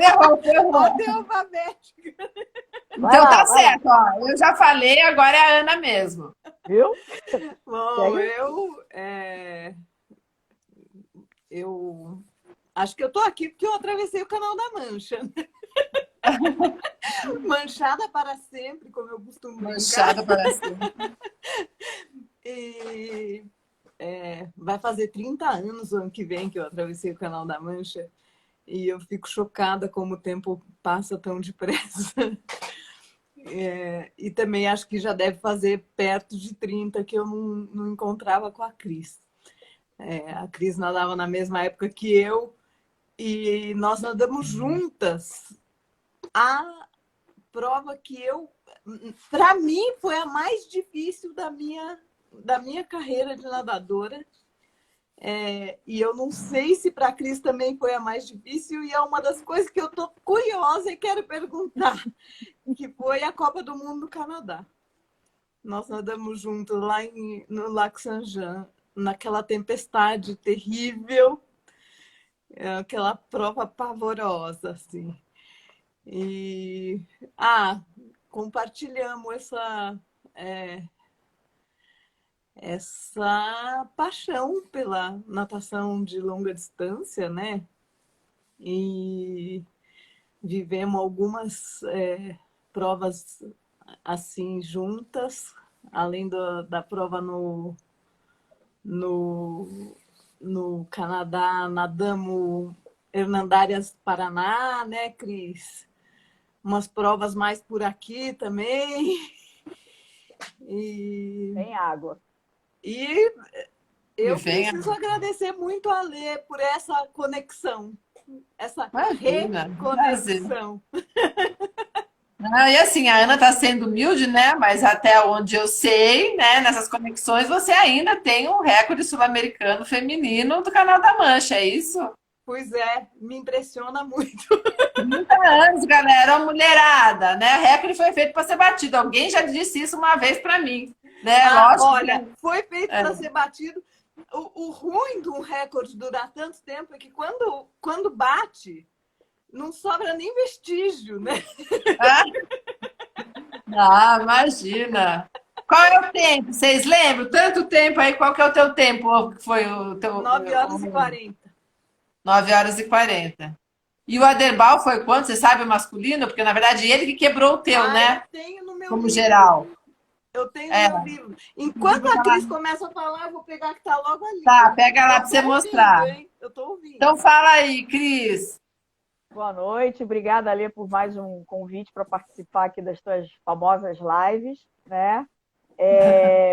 Ferrou, ferrou. Alfabética. Então tá certo, ó. Eu já falei, agora é a Ana mesmo. Viu? Bom, eu acho que eu tô aqui porque eu atravessei o Canal da Mancha. Manchada para sempre, como eu costumo brincar. Manchada para sempre. E vai fazer 30 anos o ano que vem que eu atravessei o Canal da Mancha. E eu fico chocada como o tempo passa tão depressa. E também acho que já deve fazer perto de 30 que eu não encontrava com a Cris. A Cris nadava na mesma época que eu e nós nadamos juntas. A prova que para mim, foi a mais difícil da minha carreira de nadadora. E eu não sei se para a Cris também foi a mais difícil, e é uma das coisas que eu estou curiosa e quero perguntar, que foi a Copa do Mundo do Canadá. Nós nadamos juntos lá no Lac Saint-Jean, naquela tempestade terrível, aquela prova pavorosa, assim. E compartilhamos essa paixão pela natação de longa distância, né? E vivemos algumas provas assim juntas, além da prova no Canadá, nadamos Hernandárias Paraná, né, Cris? Umas provas mais por aqui também. Tem água. E eu preciso agradecer muito a Lê por essa conexão, essa reconexão. E assim, a Ana está sendo humilde, né? Mas até onde eu sei, né? Nessas conexões, você ainda tem um recorde sul-americano feminino do Canal da Mancha, é isso? Pois é, me impressiona muito. 30 anos, galera, uma mulherada, né? O recorde foi feito para ser batido. Alguém já disse isso uma vez para mim, né? Lógico. Olha, foi feito para ser batido. O ruim de um recorde durar tanto tempo é que quando bate, não sobra nem vestígio, né? Imagina. Qual é o tempo? Vocês lembram? Tanto tempo aí, qual que é o teu tempo? Foi o teu 9 horas e 40. 9 horas e 40. E o Aderbal foi quanto? Você sabe o masculino? Porque, na verdade, ele que quebrou o teu, né? Eu tenho no meu como livro. geral. Eu tenho no meu livro. Enquanto a Cris começa a falar, eu vou pegar que tá logo ali. Tá, pega lá para você mostrar. Eu tô ouvindo. Então fala aí, Cris. Boa noite, obrigada, Alê, por mais um convite para participar aqui das tuas famosas lives, né?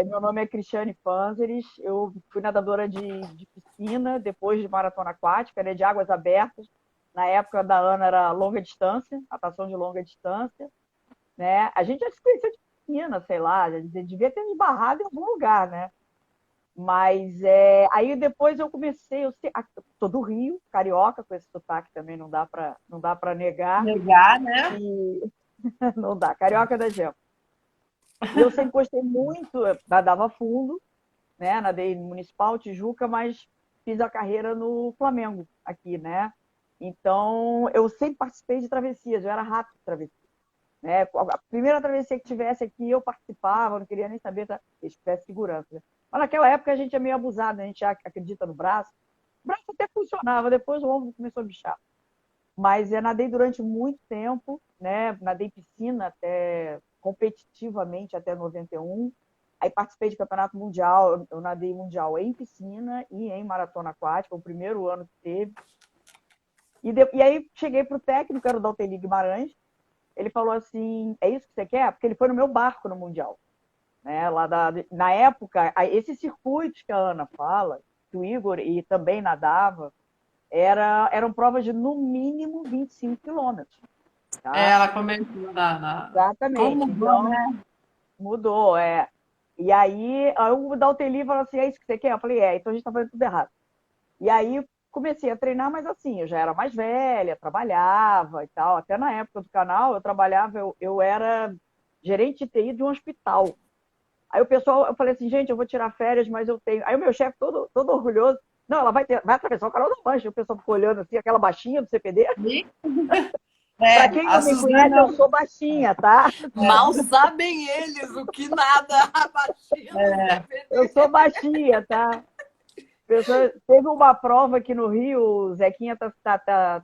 Meu nome é Cristiane Panzeres, eu fui nadadora de piscina, depois de maratona aquática, né, de águas abertas. Na época da Ana era longa distância, natação de longa distância, né? A gente já se conhecia de piscina, sei lá, devia ter me barrado em algum lugar, né? Mas aí depois eu comecei, eu sou do Rio, carioca, com esse sotaque também não dá para negar. Negar, né? Não dá, carioca da gema. Eu sempre gostei muito, nadava fundo, né? Nadei no Municipal, Tijuca, mas fiz a carreira no Flamengo aqui, né? Então, eu sempre participei de travessias, eu era rato de travessia. Né? A primeira travessia que tivesse aqui, eu participava, não queria nem saber se tivesse segurança. Mas naquela época a gente é meio abusado, a gente acredita no braço. O braço até funcionava, depois o ombro começou a bichar. Mas nadei durante muito tempo, né? Nadei piscina até competitivamente até 91. Aí participei de campeonato mundial, eu nadei mundial em piscina e em maratona aquática, o primeiro ano que teve. E aí cheguei para o técnico, era o Dalteli Guimarães, ele falou assim, é isso que você quer? Porque ele foi no meu barco no mundial. Né? Na época, esses circuitos que a Ana fala, que o Igor e também nadava, eram provas de no mínimo 25 quilômetros. Tá? Ela comentou Exatamente. Como mudou, então, né? Mudou, E aí o Dalteli falou assim, é isso que você quer? Eu falei, então a gente tá fazendo tudo errado. E aí comecei a treinar, mas assim, eu já era mais velha, trabalhava e tal. Até na época do canal, eu trabalhava, eu era gerente de TI de um hospital. Aí o pessoal, eu falei assim, gente, eu vou tirar férias, mas eu tenho... Aí o meu chefe todo orgulhoso, Não, ela vai atravessar o Canal da Mancha. O pessoal ficou olhando assim, aquela baixinha do CPD. Para quem A não me conhece, eu Suzana, sou baixinha, tá? Mal sabem eles o que nada a baixinha do Eu CPD. sou baixinha, tá? Teve uma prova aqui no Rio, o Zequinha tá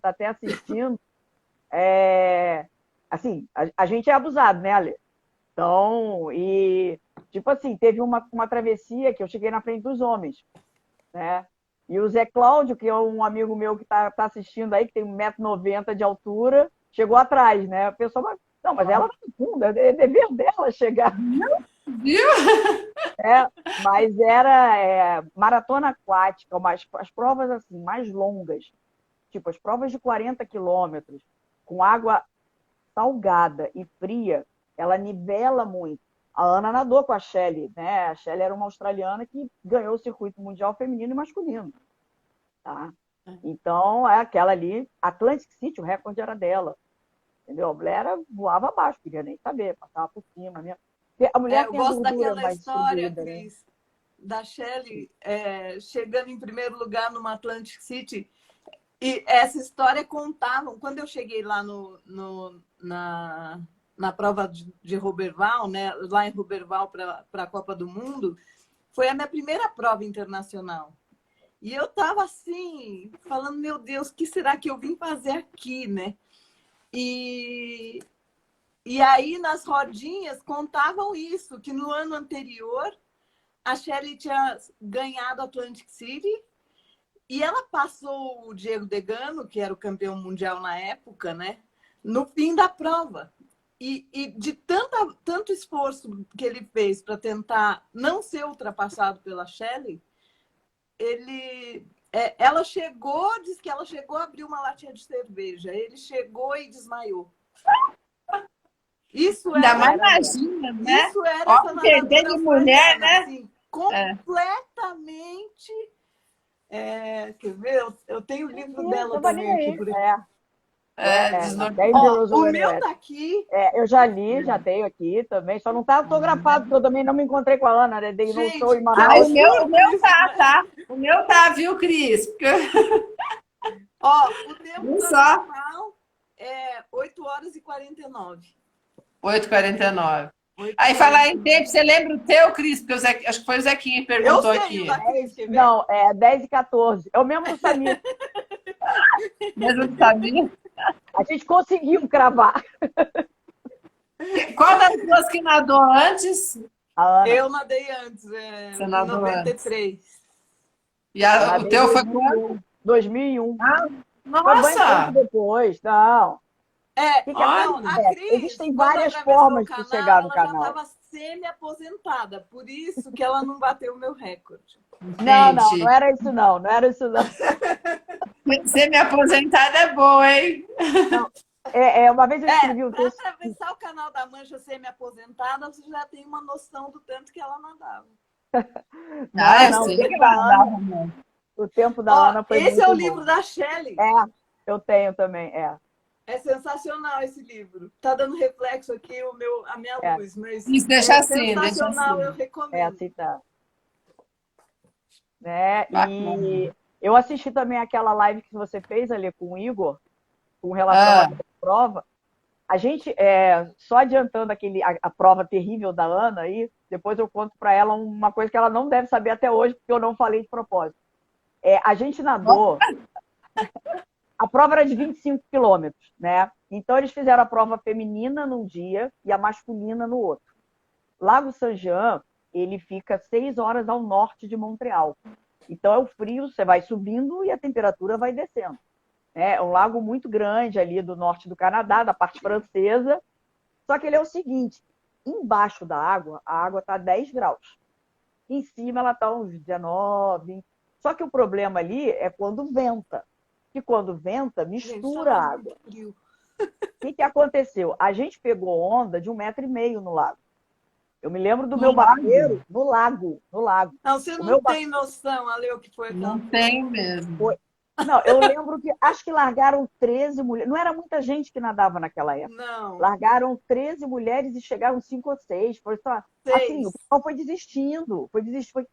até assistindo. Assim, a gente é abusado, né, Ale? Então, tipo assim, teve uma travessia que eu cheguei na frente dos homens, né? E o Zé Cláudio, que é um amigo meu que tá assistindo aí, que tem 1,90 m de altura, chegou atrás, né? A pessoa, não, mas ela tá no fundo, é dever dela chegar. viu? Mas era maratona aquática, as provas assim, mais longas, tipo as provas de 40 quilômetros, com água salgada e fria, ela nivela muito. A Ana nadou com a Shelly, né? A Shelly era uma australiana que ganhou o circuito mundial feminino e masculino. Tá? Então, é aquela ali, Atlantic City, o recorde era dela. Entendeu? A mulher voava abaixo, queria nem saber, passava por cima mesmo. A mulher Eu tem a gosto gordura daquela mais história, distribuída, né? Cris, da Shelley chegando em primeiro lugar numa Atlantic City. E essa história contavam, quando eu cheguei lá na prova de Roberval, né, lá em Roberval para a Copa do Mundo, foi a minha primeira prova internacional. E eu estava assim, falando, meu Deus, o que será que eu vim fazer aqui, né? E aí, nas rodinhas, contavam isso, que no ano anterior, a Shelley tinha ganhado a Atlantic City e ela passou o Diego Degano, que era o campeão mundial na época, né? No fim da prova. E de tanto esforço que ele fez para tentar não ser ultrapassado pela Shelley, ela chegou, diz que ela chegou a abrir uma latinha de cerveja. Ele chegou e desmaiou. Isso Ainda era, mais imagina, né? isso era Ó, essa perder nadadora de mulher, australiana, né? assim, completamente. Quer ver? Eu tenho o livro dela Tava nem também aqui aí. por aqui. Desnorteada. Dangerous O When meu Wet. tá aqui. Eu já li, já tenho aqui também, só não está autografado, porque eu também não me encontrei com a Ana, né? Dei no show Gente, em que Ah, Manaus. o meu absurdo isso, tá, né? tá. O meu tá, viu, Cris? Ó, o tempo Viu só? total é 8 horas e 49. 8h49. 8 Aí, e falar em 49. tempo, você lembra o teu, Cris? Porque acho que foi o Zequinha que Eu perguntou sei o aqui. da Cris, quer ver? Não, 10h14. É o mesmo do Samir. Mesmo do Samir. A gente conseguiu cravar. Qual das duas que nadou antes? A Ana. Eu nadei antes, Você em nadou antes. 93. E Eu o nadei em teu foi quando? 2001. Ah, Foi bem pouco nossa! depois. Não. O que Olha! Não, a acontece? Cris, Existem quando várias atravessou o formas de canal, chegar no ela já canal. estava semi-aposentada, por isso que ela não bateu o meu recorde. Não Entendi. era isso não, não era isso não. Ser me aposentada é boa, hein? Não. Uma vez eu escrevi um Para texto. atravessar o canal da Mancha semi-aposentada, você já tem uma noção do tanto que ela nadava. Ah, eu Não, sei que ela nadava muito. o tempo da Ó, Ana foi esse muito é o bom. livro da Shelley. Eu tenho também, É sensacional esse livro. Tá dando reflexo aqui a minha luz, mas Isso, deixa assim, deixa sensacional, eu assim. recomendo. assim tá. Né? Bacana. E eu assisti também aquela live que você fez ali com o Igor, com relação à prova. A gente, só adiantando a prova terrível da Ana aí, depois eu conto para ela uma coisa que ela não deve saber até hoje, porque eu não falei de propósito. A gente nadou, a prova era de 25 quilômetros, né? Então eles fizeram a prova feminina num dia e a masculina no outro. Lago Saint-Jean, ele fica 6 horas ao norte de Montreal. Então é o frio, você vai subindo e a temperatura vai descendo. É um lago muito grande ali do norte do Canadá, da parte francesa. Só que ele é o seguinte, embaixo da água, a água está a 10 graus. Em cima ela está uns 19. Só que o problema ali é quando venta. E quando venta, mistura a água. O que aconteceu? A gente pegou onda de 1,5 m no lago. Eu me lembro do meu barqueiro no lago. Não, você não tem noção, Ale, o que foi aquela Não tem mesmo. Não, eu lembro que acho que largaram 13 mulheres. Não era muita gente que nadava naquela época. Não. Largaram 13 mulheres e chegaram 5 ou 6. Foi só, assim, o pessoal foi desistindo,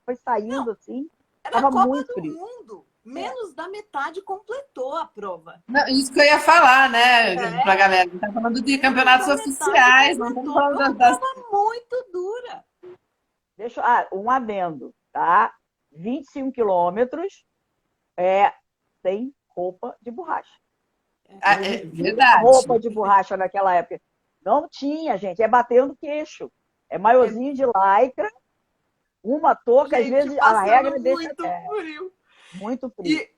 foi saindo, não, assim. A Tava Copa muito do frio. Mundo, menos da metade completou a prova. Não, isso que eu ia falar, né, pra É, galera. Tá falando de menos campeonatos da metade oficiais, não estamos completou. Foi falando uma das. prova muito dura. Um adendo, tá? 25 quilômetros sem roupa de borracha. Ah, Não é existia verdade. roupa de borracha naquela época. Não tinha, gente. É batendo queixo. É maiozinho de lycra, uma touca, às Gente, vezes a passando regra deixa muito frio. muito frio. E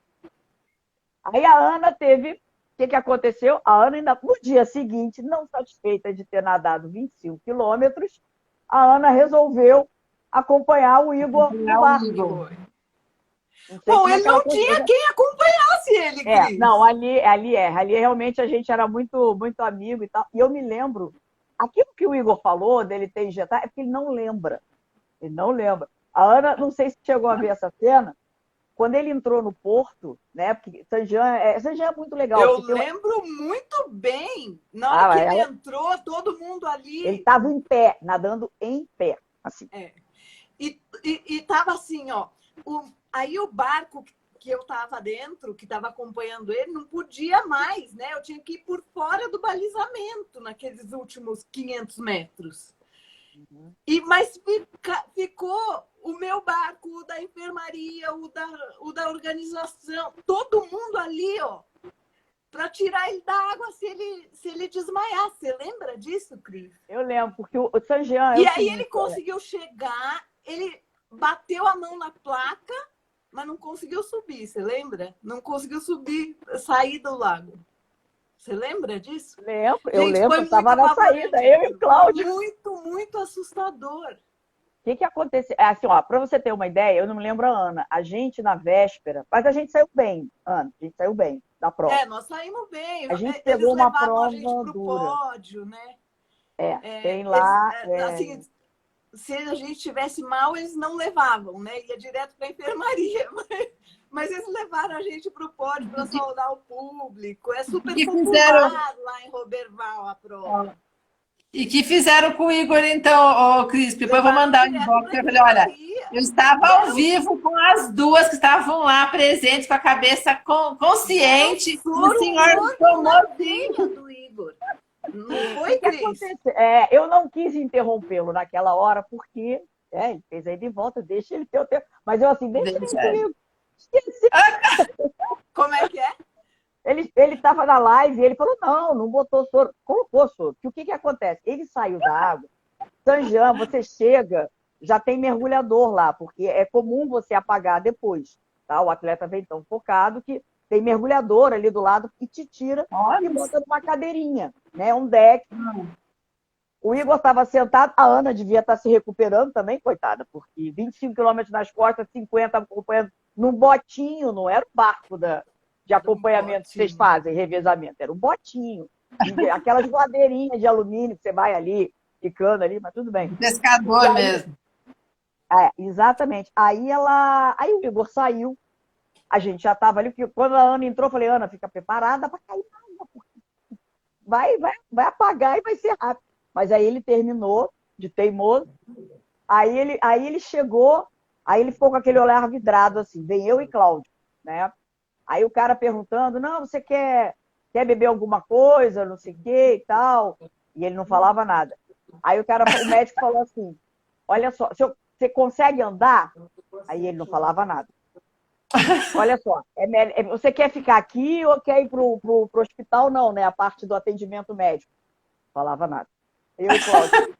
Aí a Ana teve. O que, que aconteceu? A Ana, ainda no dia seguinte, não satisfeita de ter nadado 25 quilômetros, a Ana resolveu acompanhar o Igor no Acompanhar o barco. Igor. foi. Não sei Bom, como é ele que ela não conseguiu. tinha quem acompanhasse ele, Não, Cris. ali realmente a gente era muito, muito amigo e tal. E eu me lembro, aquilo que o Igor falou dele ter injetado, é porque ele não lembra. Ele não lembra. A Ana, não sei se chegou a ver essa cena, quando ele entrou no porto, né? Porque Saint-Jean é muito legal. Eu Porque lembro muito bem. Na hora que ele entrou, todo mundo ele ali. estava em pé, nadando em pé. Assim. E tava assim, ó. Aí o barco que eu tava dentro, que tava acompanhando ele, não podia mais, né? Eu tinha que ir por fora do balizamento naqueles últimos 500 metros. Mas ficou o meu barco, o da enfermaria, o da organização, todo mundo ali, ó, para tirar ele da água se ele desmaiar. Você lembra disso, Cris? Eu lembro, porque o Saint-Jean E aí ele conseguiu chegar, ele bateu a mão na placa, mas não conseguiu subir, você lembra? Não conseguiu subir, sair do lago. Você lembra disso? Eu Gente, lembro, foi eu muito estava na saída, eu e o apavorante. Cláudio. Muito, muito assustador. O que aconteceu? Assim, ó, para você ter uma ideia, eu não me lembro a Ana. A gente, na véspera, mas a gente saiu bem, Ana, a gente saiu bem da prova. Nós saímos bem. A gente Eles pegou uma levavam a gente prova para o dura. pódio, né? Tem lá. Assim, se a gente estivesse mal, eles não levavam, né? Ia direto para a enfermaria. Mas eles levaram a gente para o pódio para saudar o público. É super popular lá em Roberval a prova. E que fizeram com o Igor, então, ô Cris? Depois eu vou mandar um inbox. Eu falei, olha, eu estava ao vivo com as duas que estavam lá presentes, com a cabeça consciente. O senhor tomou veia do Igor. Não foi, Cris? Eu não quis interrompê-lo naquela hora, porque ele fez aí de volta, deixa ele ter o tempo. Mas eu assim, deixa ele comigo. Esqueci. Como é que é? Ele estava na live e ele falou, não botou soro. Colocou soro. Que o que acontece? Ele saiu da água. Saint-Jean, você chega, já tem mergulhador lá, porque é comum você apagar depois. Tá? O atleta vem tão focado que tem mergulhador ali do lado que te tira e bota numa cadeirinha, né? Um deck. O Igor estava sentado, a Ana devia estar se recuperando também, coitada, porque 25 quilômetros nas costas, 50 acompanhando num botinho, não era o barco de acompanhamento que vocês fazem, revezamento, era um botinho. Aquelas voadeirinhas de alumínio que você vai ali, ficando ali, mas tudo bem. Pescador mesmo. Exatamente. Aí o Igor saiu, a gente já estava ali, porque quando a Ana entrou, eu falei, Ana, fica preparada para cair na água, porque vai apagar e vai ser rápido. Mas aí ele terminou de teimoso, aí ele chegou, aí ele ficou com aquele olhar vidrado assim, vem eu e Cláudio, né? Aí o cara perguntando, não, você quer beber alguma coisa, não sei o que e tal, e ele não falava nada. Aí o médico falou assim, olha só, você consegue andar? Aí ele não falava nada. Olha só, você quer ficar aqui ou quer ir pro hospital? Não, né? A parte do atendimento médico. Não falava nada. Eu e Cláudio.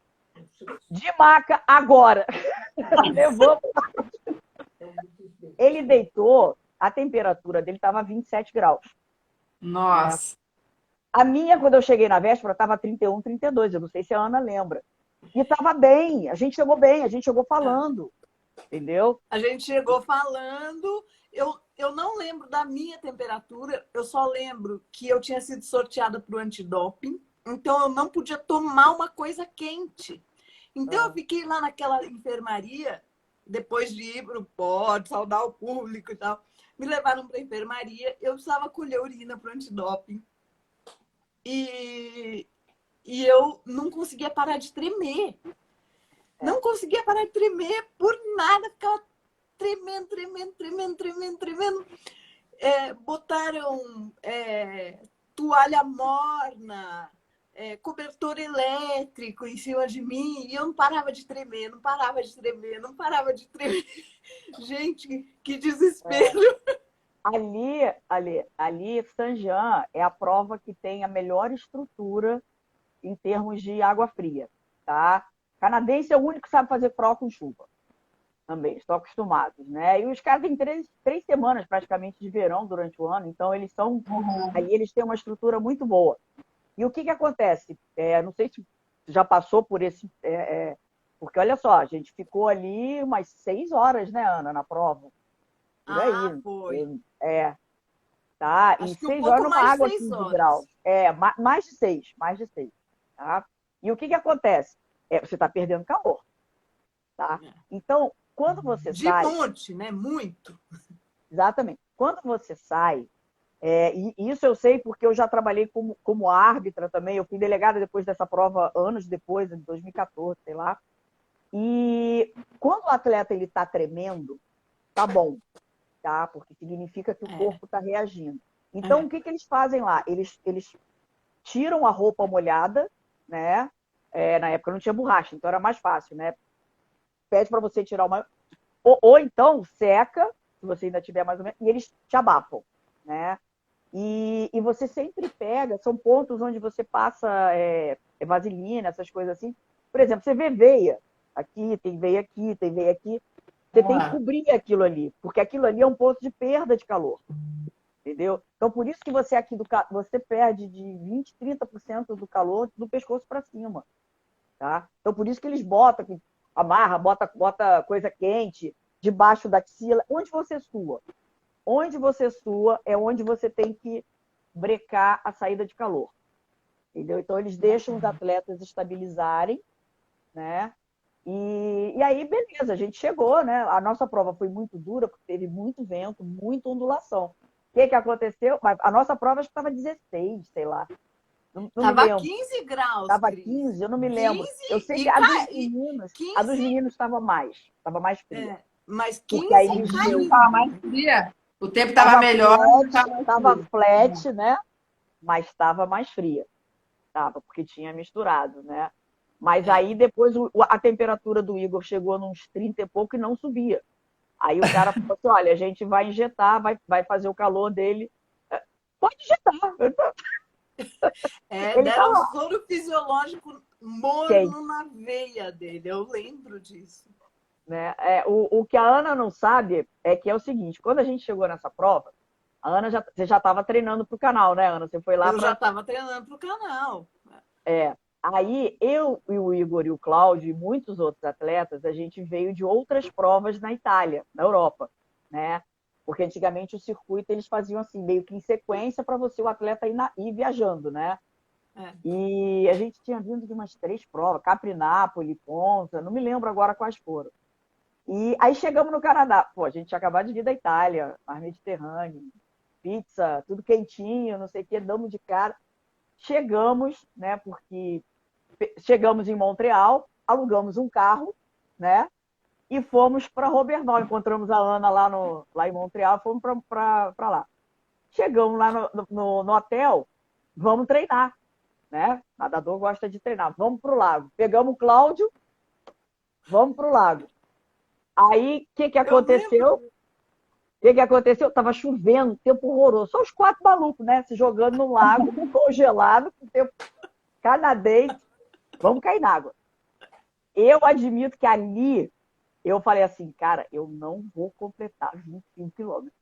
De maca, agora. Levou. Ele deitou, a temperatura dele estava 27 graus. Nossa. A minha, quando eu cheguei na véspera, estava 31, 32. Eu não sei se a Ana lembra. E estava bem, a gente chegou bem, a gente chegou falando. Entendeu? A gente chegou falando. Eu não lembro da minha temperatura, eu só lembro que eu tinha sido sorteada para o antidoping, então eu não podia tomar uma coisa quente. Então eu fiquei lá naquela enfermaria, depois de ir para o pódio, saudar o público e tal. Me levaram para a enfermaria, eu precisava colher urina para o antidoping. E eu não conseguia parar de tremer. Não conseguia parar de tremer por nada, ficava tremendo, tremendo, tremendo, tremendo, tremendo. Botaram toalha morna, cobertor elétrico em cima de mim, e eu não parava de tremer, não parava de tremer, não parava de tremer. Gente, que desespero! Ali, Saint-Jean é a prova que tem a melhor estrutura em termos de água fria, tá? Canadense é o único que sabe fazer prova com chuva. Também, estão acostumados, né? E os caras têm três semanas praticamente de verão durante o ano, então eles são. Aí eles têm uma estrutura muito boa. E o que acontece? Não sei se já passou por esse. Porque olha só, a gente ficou ali umas 6 horas, né, Ana, na prova. Por aí. Foi. Tá? Acho E que um 6 horas pouco numa mais de água 6 15 horas. graus. Mais de 6, mais de 6. Tá? E o que acontece? Você está perdendo calor. Tá? Então, quando você De sai. monte, né? Muito. Exatamente. Quando você sai, e isso eu sei porque eu já trabalhei como árbitra também, eu fui delegada depois dessa prova, anos depois, em 2014, sei lá. E quando o atleta ele está tremendo, tá bom, tá? Porque significa que o corpo está reagindo. Então, o que eles fazem lá? Eles tiram a roupa molhada, né? Na época não tinha borracha, então era mais fácil, né? Pede para você tirar uma. Ou então seca, se você ainda tiver mais ou menos, e eles te abafam, né? E você sempre pega, são pontos onde você passa vaselina, essas coisas assim. Por exemplo, você vê veia aqui, tem veia aqui, tem veia aqui. Você tem que cobrir aquilo ali, porque aquilo ali é um ponto de perda de calor. Entendeu? Então, por isso que você perde de 20%, 30% do calor do pescoço para cima. Tá? Então, por isso que eles botam, amarra, bota coisa quente debaixo da axila, onde você sua. Onde você sua é onde você tem que brecar a saída de calor. Entendeu? Então, eles deixam os atletas estabilizarem, né? E aí, beleza, a gente chegou, né? A nossa prova foi muito dura, porque teve muito vento, muita ondulação. O que aconteceu? A nossa prova acho que estava 16, sei lá. Não me lembro. 15 graus, Estava Cris. 15, eu não me lembro. 15 Eu sei e que a dos e meninos, 15, a dos meninos estava mais fria. mas 15 Porque aí eles O tempo deu, estava mais fria. O tempo estava melhor, mas estava mais estava frio. flat, né? Mas estava mais fria. Tava, porque tinha misturado, né? Mas aí depois a temperatura do Igor chegou nos 30 e pouco e não subia. Aí o cara falou assim: olha, a gente vai injetar, vai fazer o calor dele. Pode injetar. Ele Deram um tava soro fisiológico quente, morno na veia dele. Eu lembro disso. né? O que a Ana não sabe é que é o seguinte: quando a gente chegou nessa prova, a Ana você já estava treinando para o canal, né, Ana? Você foi lá Eu já para. estava treinando para o canal. Aí eu e o Igor e o Cláudio e muitos outros atletas, a gente veio de outras provas na Itália, na Europa, né? Porque antigamente o circuito eles faziam assim, meio que em sequência para você, o atleta, ir viajando, né? E a gente tinha vindo de umas 3 provas, Capri, Nápoles, Ponza, não me lembro agora quais foram. E aí chegamos no Canadá. Pô, a gente tinha acabado de vir da Itália, mar Mediterrâneo, pizza, tudo quentinho, não sei o que, damos de cara. Chegamos, né? Porque chegamos em Montreal, alugamos um carro, né? E fomos para Roberval. Encontramos a Ana lá em Montreal, fomos para lá. Chegamos lá no hotel, vamos treinar, né? Nadador gosta de treinar. Vamos para o lago. Pegamos o Cláudio, vamos para o lago. Aí, o que aconteceu? O que aconteceu? Tava chovendo, tempo horroroso. Só os 4 malucos, né? Se jogando no lago, congelado, com tempo canadense. Vamos cair na água. Eu admito que ali eu falei assim, cara, eu não vou completar 25 quilômetros.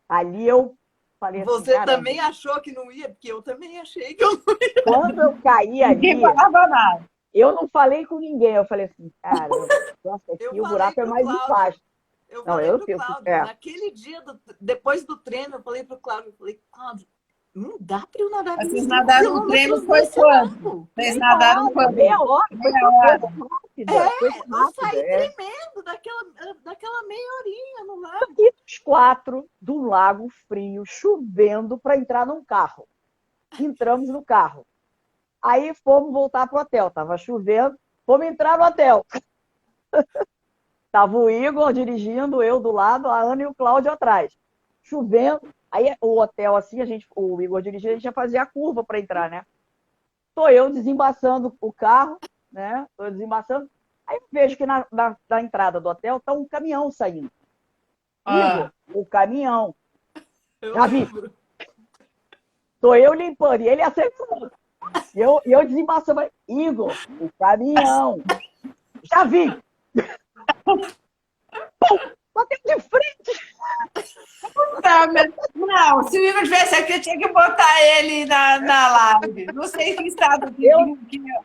Ali eu falei assim, Você caramba. também achou que não ia? Porque eu também achei que eu não ia. Quando eu caí ali, Ninguém falava nada. eu não falei com ninguém. Eu falei assim, caramba, nossa, aqui o buraco é mais embaixo. Eu Não, falei pro Cláudio, é. naquele dia, depois do treino, eu falei pro Cláudio, não dá para eu nadar Vocês 25 nadaram no treino quilômetros foi nesse quando? lago. Vocês nadaram quando? Meia hora, Meia hora. coisa Eu rápida. saí tremendo daquela meia horinha no lago. E os 4 do lago frio, chovendo, para entrar num carro. Entramos no carro. Aí fomos voltar pro hotel. Tava chovendo, fomos entrar no hotel. Tava o Igor dirigindo, eu do lado, a Ana e o Cláudio atrás. Chovendo. Aí o hotel, assim, o Igor dirigia, a gente ia fazer a curva para entrar, né? Tô eu desembaçando o carro, né? Tô desembaçando. Aí eu vejo que na entrada do hotel tá um caminhão saindo. Igor, Ah, o caminhão. Eu Já vi. lembro. Tô eu limpando. E ele acelerando. E eu desembaçando. Igor, o caminhão. Já vi. Bateu de frente. não, se o Igor tivesse aqui, eu tinha que botar ele na live. Não sei que estado, Eu,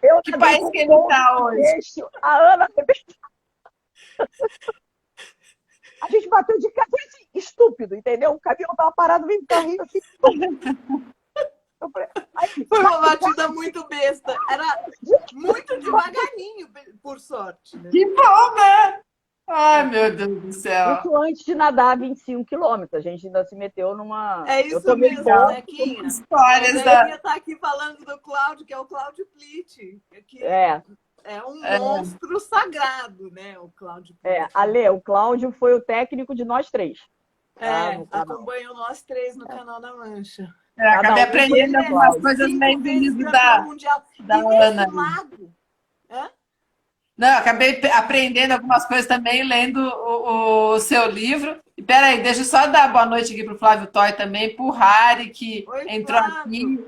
eu que nadei país com que ele ponto está de hoje. peixe. A Ana a gente bateu de cara, foi assim, estúpido, entendeu? O caminhão tava parado, vem um carrinho assim. Eu falei, aí, Foi sai uma do carro, batida muito besta. Era muito devagarinho, por sorte, né? Que bom, né? Ai, meu Deus do céu. isso antes de nadar 25 quilômetros. A gente ainda se meteu numa. É Eu isso tomei mesmo, ponto. Zequinha. O Histórias da. Zequinha está aqui falando do Cláudio, que é o Cláudio Plitt, que É, é um É, monstro sagrado, né? O Cláudio Plitt. Ale, o Cláudio foi o técnico de nós três, tá? É, No canal. acompanhou nós três no canal da Mancha. acabei Cada um foi Ele aprendendo do é algumas Cláudio. coisas 5 também do vezes livro campeão mundial. da E nesse Ana. lago, hã? Não, eu acabei aprendendo algumas coisas também lendo o seu livro. E peraí, deixa eu só dar boa noite aqui para o Flávio Toy também, para o Harry, que Oi, entrou Flávio. aqui.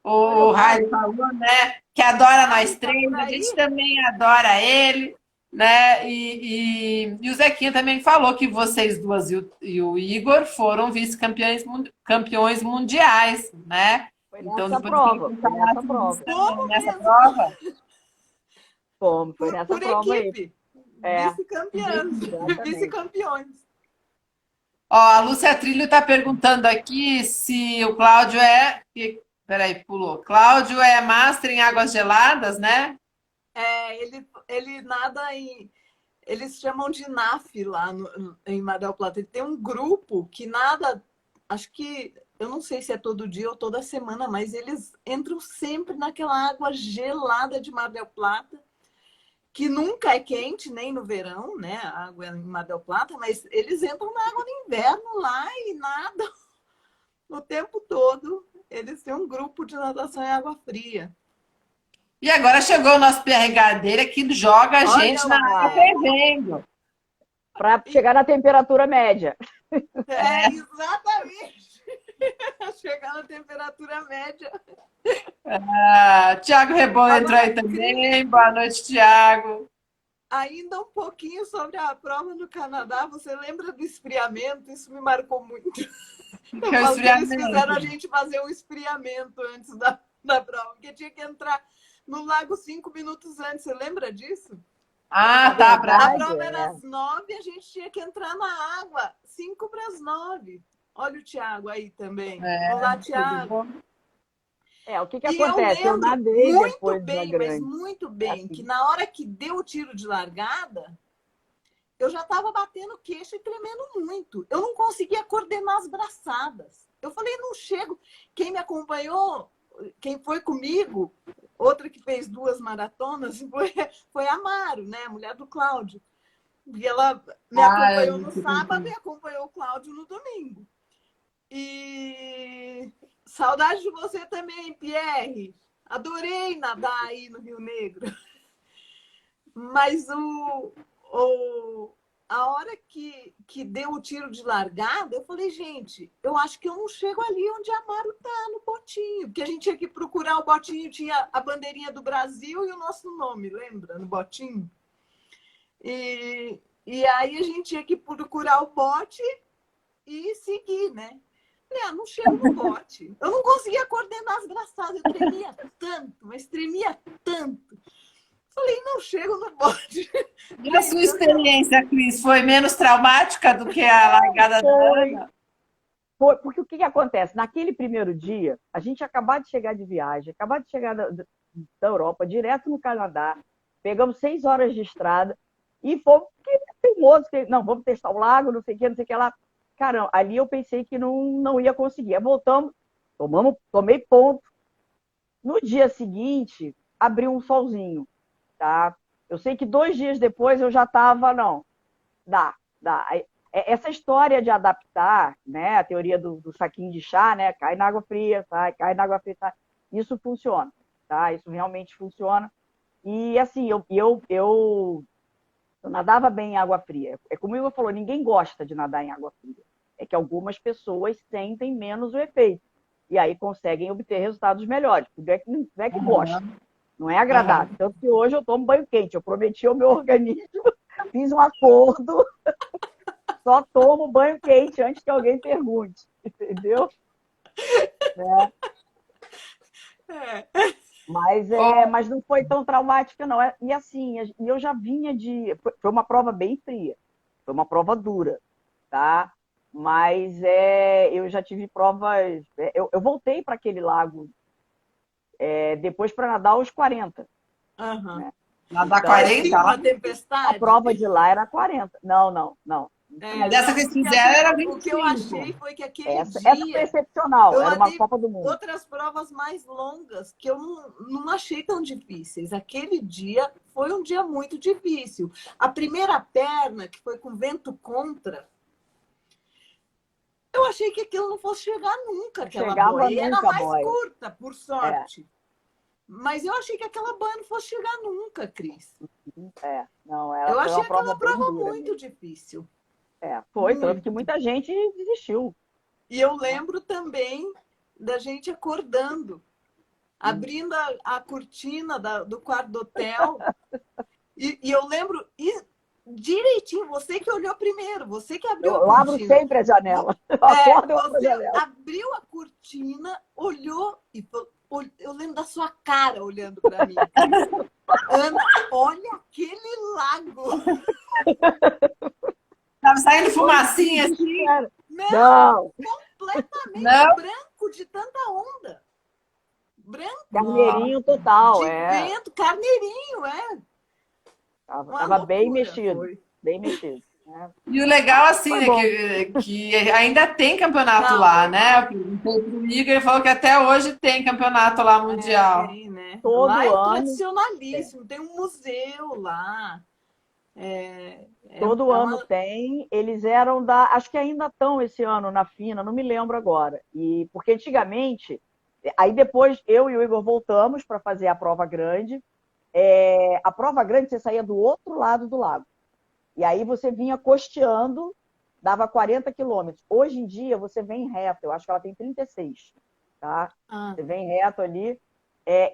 Olha o O Harry Harry. falou, né, que adora Harry nós tá por três, a gente aí? também adora ele, né? E o Zequinha também falou que vocês duas e o Igor foram vice-campeões campeões mundiais, né? Foi Então, nessa depois eu queria que prova. ele Foi nessa falasse disso prova. também, Como nessa mesmo? prova. Foi nessa Por prova aí. equipe. É, Vice-campeões. exatamente. Vice-campeões. Ó, a Lúcia Trilho está perguntando aqui se o Cláudio é. Peraí, pulou. Cláudio é master em águas geladas, né? É, ele nada em. Eles chamam de NAF lá em Mar del Plata. Ele tem um grupo que nada. Acho que. Eu não sei se é todo dia ou toda semana, mas eles entram sempre naquela água gelada de Mar del Plata, que nunca é quente, nem no verão, né? A água em Mar del Plata, mas eles entram na água no inverno lá e nadam o tempo todo. Eles têm um grupo de natação em água fria. E agora chegou o nosso PRHdeira que joga a gente Olha na o água pé. fervendo. Para chegar na temperatura média. É, exatamente. Chegar na temperatura média. Ah, Tiago Rebolo entrou Agora, aí também. Boa noite, Tiago. ainda um pouquinho sobre a prova no Canadá. Você lembra do esfriamento? Isso me marcou muito. Que Eu é o falo que eles esfriamento. fizeram a gente fazer um esfriamento antes da prova, porque tinha que entrar no lago 5 minutos antes. Você lembra disso? Ah, Na tá. A verdade, prova era às 9, a gente tinha que entrar na água 5 para as 9. Olha o Thiago aí também. Olá, Tudo Thiago. bom? o que E eu acontece? Eu lembro nadei muito depois da bem, mas grande. muito bem, Assim. que na hora que deu o tiro de largada, eu já estava batendo queixo e tremendo muito. Eu não conseguia coordenar as braçadas. Eu falei, não chego. Quem me acompanhou, quem foi comigo, outra que fez 2 maratonas, foi a Maro, né? A mulher do Cláudio. E ela me acompanhou no sábado e acompanhou o Cláudio no domingo. E saudade de você também, Pierre. Adorei nadar aí no Rio Negro. Mas a hora que deu o tiro de largada, eu falei, gente, eu acho que eu não chego ali onde a Maru tá, no botinho. Porque a gente tinha que procurar o botinho, tinha a bandeirinha do Brasil e o nosso nome, lembra? No botinho. E aí a gente tinha que procurar o bote e seguir, né? Falei, não chego no bote. Eu não conseguia coordenar as braçadas, eu tremia tanto, mas tremia tanto. Falei, não chego no bote. E a sua experiência, Cris, foi menos traumática do que a largada da Ana? Porque o que acontece? Naquele primeiro dia, a gente acabou de chegar de viagem, acabou de chegar da Europa, direto no Canadá, pegamos 6 horas de estrada e fomos teimosos, não, vamos testar o lago, não sei o que lá. Caramba, ali eu pensei que não ia conseguir. Aí voltamos, tomei ponto. No dia seguinte, abriu um solzinho, tá? Eu sei que 2 dias depois eu já estava, não. Dá, dá. Essa história de adaptar, né, a teoria do saquinho de chá, né, cai na água fria, sai, cai na água fria, sai, isso funciona, tá? Isso realmente funciona. E assim, eu nadava bem em água fria. É como o Igor falou, ninguém gosta de nadar em água fria. É que algumas pessoas sentem menos o efeito. E aí conseguem obter resultados melhores. Não é que gosta, Aham, não é aham. agradável. Tanto que hoje eu tomo banho quente. Eu prometi ao meu organismo, fiz um acordo, só tomo banho quente antes que alguém pergunte. Entendeu? É. Ô, Mas não foi tão traumática, não. E assim, eu já vinha de. Foi uma prova bem fria, foi uma prova dura, tá? Mas eu já tive provas. Eu voltei para aquele lago depois para nadar aos 40, Aham. né? nadar Então, Mas assim, tinha 40 lá? uma a tempestade? prova de lá era 40. Não, não, não. Mas É, essa não, que eles porque fizeram assim, era o que eu 25. achei foi que aquele Essa foi dia excepcional, eu era uma andei Copa do Mundo. outras provas mais longas que eu não achei tão difíceis. Aquele dia foi um dia muito difícil. A primeira perna, que foi com vento contra, eu achei que aquilo não fosse chegar nunca, Não aquela boia. chegava E era nunca a mais boia. curta, por É, sorte. Mas eu achei que aquela boia não fosse chegar nunca, Cris. não, Eu foi achei uma prova aquela bem prova dura muito mesmo. difícil. Foi, tanto que Muito. muita gente desistiu. E eu lembro também da gente acordando, abrindo a cortina do quarto do hotel. E eu lembro direitinho, você que olhou primeiro, você que abriu a Eu abro cortina. sempre a janela. Eu acordo, eu abro a Você janela. abriu a cortina, olhou e eu lembro da sua cara olhando para mim, Cris. Ana, olha aquele lago. Tava saindo Foi um fumacinha assim? desespero. Não, Não, completamente Não? branco de tanta onda. Branco Nossa. carneirinho total, de vento, carneirinho, é. Uma Tava bem loucura mexido, foi. bem mexido. Né? E o legal, assim, Foi né, bom. que ainda tem campeonato Não, lá, né? Eu perguntei pro Igor, ele falou que até hoje tem campeonato lá mundial. tem, né? Lá Todo é ano, tradicionalíssimo, tem um museu lá. todo É ano uma. tem. Eles eram acho que ainda estão esse ano na FINA, não me lembro agora. E porque antigamente, aí depois eu e o Igor voltamos para fazer a prova grande. A prova grande você saía do outro lado do lago. E aí você vinha costeando, dava 40 quilômetros. Hoje em dia você vem reto, eu acho que ela tem 36, tá? Ah, Você vem reto ali.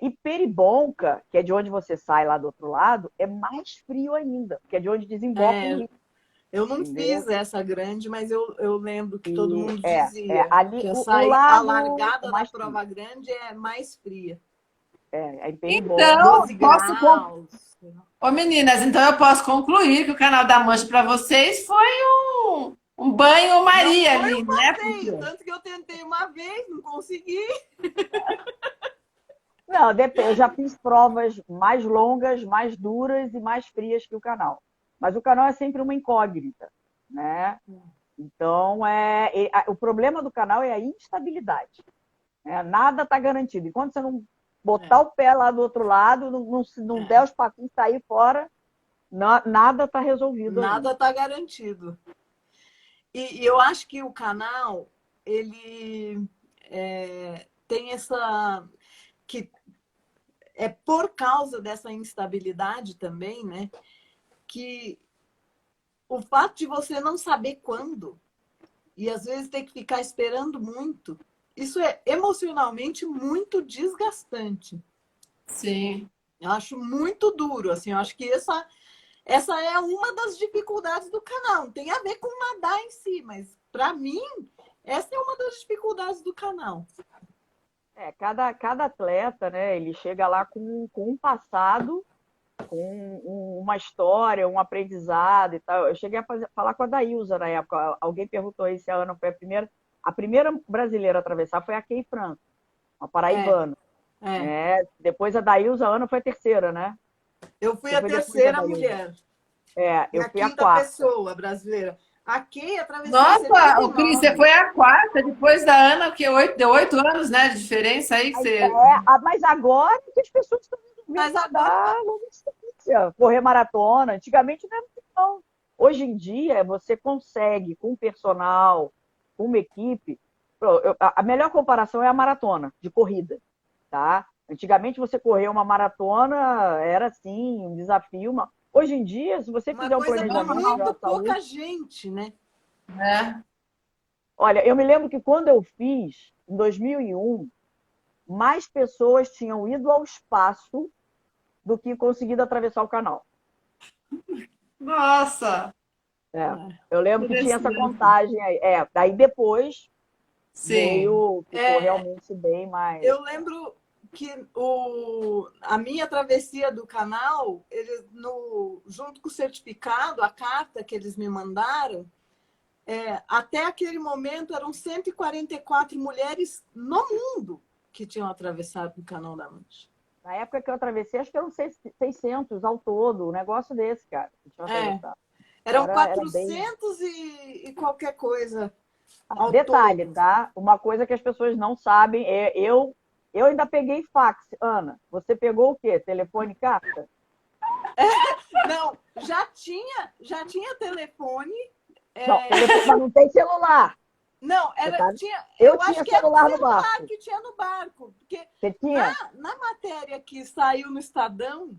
E Peribonca, que é de onde você sai lá do outro lado, é mais frio ainda, porque é de onde desemboca o é, rio, eu não entendeu? fiz essa grande, mas eu lembro que todo mundo dizia Ali que o a lago é largada da mais frio, prova grande é mais fria. é em Peribonca. Então, 12 posso. graus. Ô, meninas, então eu posso concluir que o Canal da Mancha para vocês foi um Não banho-maria foi ali, um né? passeio, tanto que eu tentei uma vez, não consegui. Não, depende. Eu já fiz provas mais longas, mais duras e mais frias que o canal. Mas o canal é sempre uma incógnita, né? Então, o problema do canal é a instabilidade. Né? Nada está garantido. Enquanto você não botar É, o pé lá do outro lado, não der é. os patins sair fora, nada está resolvido ainda. Nada está garantido. E eu acho que o canal, ele tem essa. Que é por causa dessa instabilidade também, né? Que o fato de você não saber quando, e às vezes ter que ficar esperando muito, isso é emocionalmente muito desgastante. Sim. Eu acho muito duro, assim, eu acho que essa é uma das dificuldades do canal. Não tem a ver com nadar em si, mas para mim, essa é uma das dificuldades do canal. Cada atleta, né, ele chega lá com um passado, com uma história, um aprendizado e tal. Eu cheguei a falar com a Daílza na época. Alguém perguntou aí se a Ana foi a primeira brasileira a atravessar foi a Kay Franco, uma É, paraibana. é. Né? Depois a Daílza, a Ana foi a terceira, né? Eu fui Você a foi depois da terceira Daílza. mulher e Eu a fui a quinta quarta. pessoa brasileira. A Kay atravessou em Nossa, o Cris, você 79. foi a quarta, depois da Ana, que deu 8 anos, né, de diferença aí que você. Mas agora que as pessoas estão resolvendo Mas agora nadar longa distância, correr maratona. Antigamente não era assim, não. Hoje em dia, você consegue, com personal, com uma equipe. A melhor comparação é a maratona de corrida, tá? Antigamente, você correr uma maratona era, assim, um desafio. Hoje em dia, se você Uma fizer um coisa para planejamento muito da saúde... pouca gente, né? né? Olha, eu me lembro que quando eu fiz, em 2001, mais pessoas tinham ido ao espaço do que conseguido atravessar o canal. Nossa, É. Eu lembro que tinha essa interessante. contagem aí. Daí depois Sim. ficou realmente bem mais. Eu lembro que a minha travessia do canal, eles, junto com o certificado, a carta que eles me mandaram, até aquele momento eram 144 mulheres no mundo que tinham atravessado o Canal da Mancha. Na época que eu atravessei, acho que eram 600 ao todo, um negócio desse, cara, que tinham atravessado. Eram Era bem... 400 e qualquer coisa ao Detalhe, todo. tá? Uma coisa que as pessoas não sabem eu ainda peguei fax. Ana, você pegou o quê? Telefone e carta? Não, já tinha telefone. Não, telefone, mas não tem celular. Não, Eu eu acho tinha que era celular o no celular barco. que tinha no barco. Porque Você tinha? na matéria que saiu no Estadão,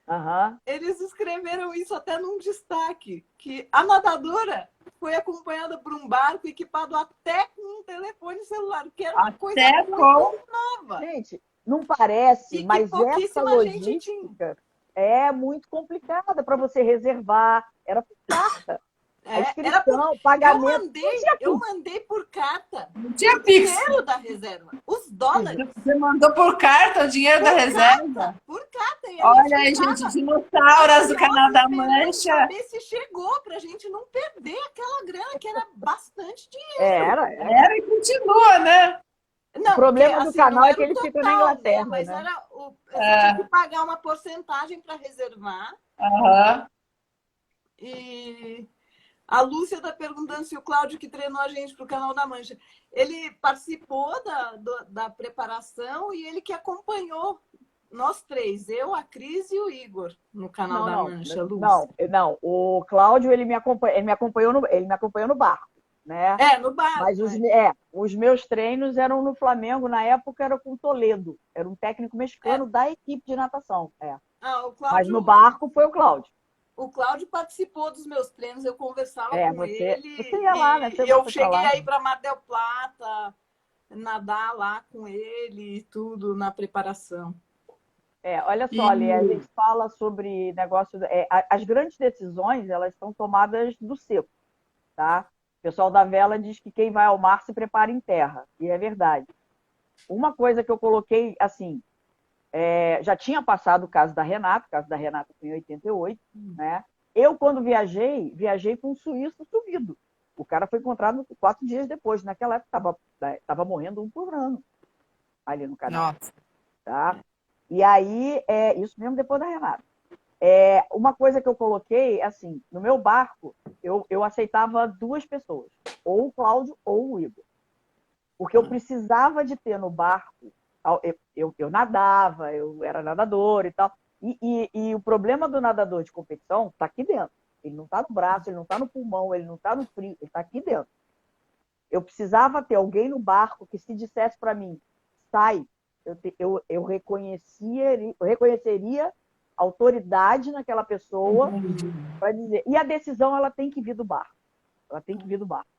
Aham. eles escreveram isso até num destaque, que a nadadora foi acompanhada por um barco equipado até com um telefone celular, que era uma coisa Até muito com... nova. Gente, não parece, E que mas essa pouquíssima gente tinha. logística é muito complicada para você reservar. Era por carta. A inscrição, o pagamento. Eu mandei por carta Não tinha o Pix. dinheiro da reserva, os dólares. Você mandou por carta o dinheiro da reserva? Por carta. E Olha aí, gente, dinossauras do Canal da Mancha. Saber se chegou para a gente não perder aquela grana, que era bastante dinheiro. Era e continua, né? Não, o problema porque, do assim, canal não é que ele fica na Inglaterra, né? Mas né? era você tinha que pagar uma porcentagem para reservar. Aham. E a Lúcia está perguntando se o Cláudio, que treinou a gente para o Canal da Mancha, ele participou da preparação e ele que acompanhou nós três, eu, a Cris e o Igor, no Canal da Mancha, Lúcia. Não. O Cláudio, ele me acompanhou no barco, né? No barco. Mas os meus treinos eram no Flamengo, na época era com o Toledo, era um técnico mexicano da equipe de natação. O Cláudio, mas no barco foi o Cláudio. O Cláudio participou dos meus treinos, eu conversava com ele. Você ia lá, né? Eu cheguei aí para Mar del Plata, nadar lá com ele e tudo na preparação. Olha só, Lê, a gente fala sobre negócio... as grandes decisões, elas são tomadas do seco, tá? O pessoal da vela diz que quem vai ao mar se prepara em terra, e é verdade. Uma coisa que eu coloquei, assim, já tinha passado o caso da Renata foi em 88, né? Eu, quando viajei com um suíço subido. O cara foi encontrado 4 dias depois. Naquela época, estava morrendo um por ano ali no canal. Nossa. Tá? E aí, isso mesmo depois da Renata. Uma coisa que eu coloquei, assim, no meu barco, eu aceitava 2 pessoas, ou o Cláudio ou o Igor. Porque eu precisava de ter no barco, eu nadava, eu era nadador e tal, e o problema do nadador de competição está aqui dentro. Ele não está no braço, ele não está no pulmão, ele não está no frio, ele está aqui dentro. Eu precisava ter alguém no barco que se dissesse para mim, sai, eu reconheceria autoridade naquela pessoa para dizer. E a decisão, ela tem que vir do barco. Ela tem que vir do barco.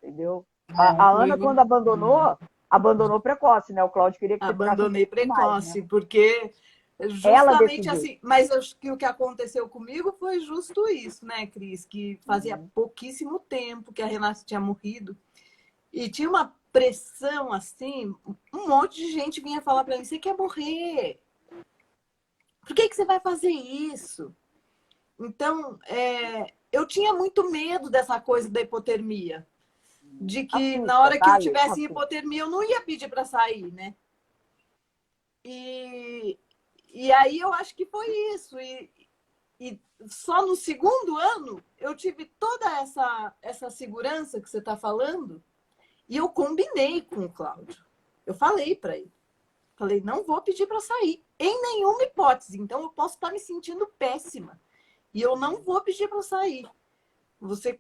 Entendeu? A Ana, quando abandonou precoce, né? O Cláudio queria que você abandonei precoce, mais, né? Porque justamente assim. Mas acho que o que aconteceu comigo foi justo isso, né, Cris? Que fazia pouquíssimo tempo que a Renata tinha morrido. E tinha uma pressão, assim, um monte de gente vinha falar para mim, você quer morrer? Por que você vai fazer isso? Então, eu tinha muito medo dessa coisa da hipotermia. De que na hora que eu tivesse hipotermia, eu não ia pedir para sair, né? E aí eu acho que foi isso. E só no segundo ano eu tive toda essa segurança que você está falando. E eu combinei com o Cláudio. Eu falei para ele. Falei, não vou pedir para sair. Em nenhuma hipótese. Então, eu posso estar me sentindo péssima. E eu não vou pedir para sair. você,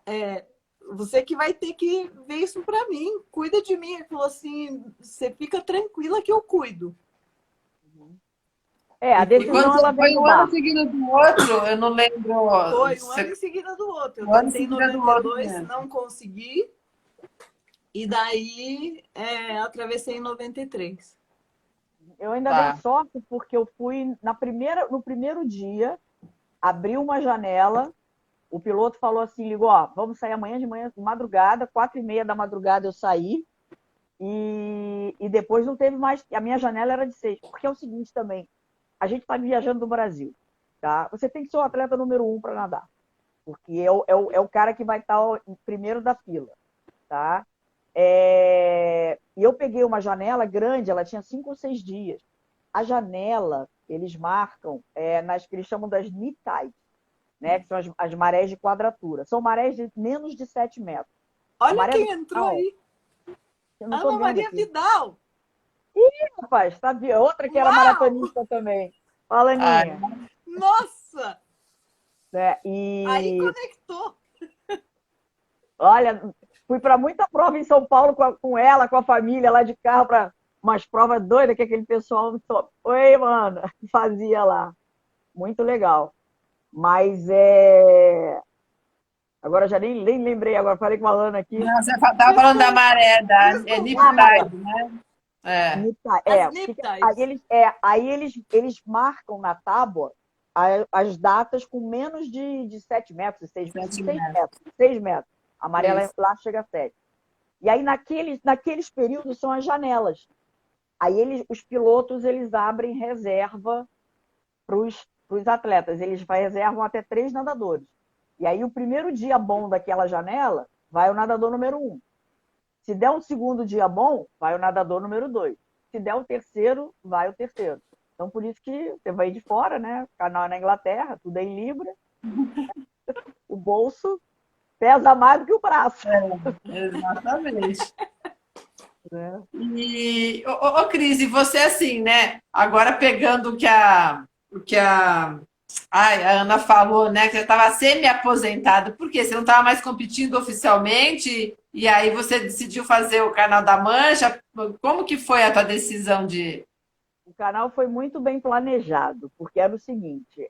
é, você que vai ter que ver isso para mim. Cuida de mim. Ele falou assim, você fica tranquila que eu cuido. A E quando decisão ela vem foi do um ano bar. seguido do outro, eu não lembro. Foi um ano em seguida do outro. Eu Um ano em tentei em seguida do outro 92, mesmo. não consegui. E daí atravessei em 93. Eu ainda dei Tá. sorte porque eu fui no primeiro dia, abri uma janela, o piloto falou assim, ligou, ó, vamos sair amanhã de manhã, de madrugada, 4h30 da madrugada eu saí, e depois não teve mais, a minha janela era de 6, porque é o seguinte também, a gente está viajando do Brasil, tá? Você tem que ser o atleta número 1 para nadar, porque é o cara que vai estar primeiro da fila, tá? E eu peguei uma janela grande, ela tinha 5 ou 6 dias. A janela, eles marcam nas que eles chamam das knee tide, né? Que são as marés de quadratura. São marés de menos de 7 metros. A Olha maré do quem entrou canal, aí. eu não estou Ana vendo Maria aqui. Vidal. Rapaz, tá vendo? Outra que era Uau! maratonista também. Fala, Ah, Aninha. Nossa! Né? Aí E conectou. olha, fui para muita prova em São Paulo com ela, com a família, lá de carro, para umas provas doidas que aquele pessoal. Oi, mano, fazia lá. Muito legal. Mas agora já nem lembrei, agora falei com a Lana aqui. não, você estava falando da maré, da Nip Desconfundem. Maré. Tide, né? É. As nip tides. Aí eles marcam na tábua as datas com menos de 7 metros, 6, 7 6 metros. metros, 6 metros. A amarela Isso. lá chega a 7. E aí, naqueles períodos, são as janelas. Aí, os pilotos eles abrem reserva para os atletas. Eles reservam até 3 nadadores. E aí, o primeiro dia bom daquela janela, vai o nadador número 1. Se der um segundo dia bom, vai o nadador número 2. Se der o terceiro, vai o terceiro. Então, por isso que você vai de fora, né? O canal é na Inglaterra, tudo é em Libra. O bolso pesa mais do que o braço. Exatamente. Né? E, ô, Cris, e você assim, né? Agora pegando ai, a Ana falou, né? Que você estava semi-aposentada, por quê? Você não estava mais competindo oficialmente, e aí você decidiu fazer o Canal da Mancha. Como que foi a tua decisão de. O canal foi muito bem planejado, porque era o seguinte: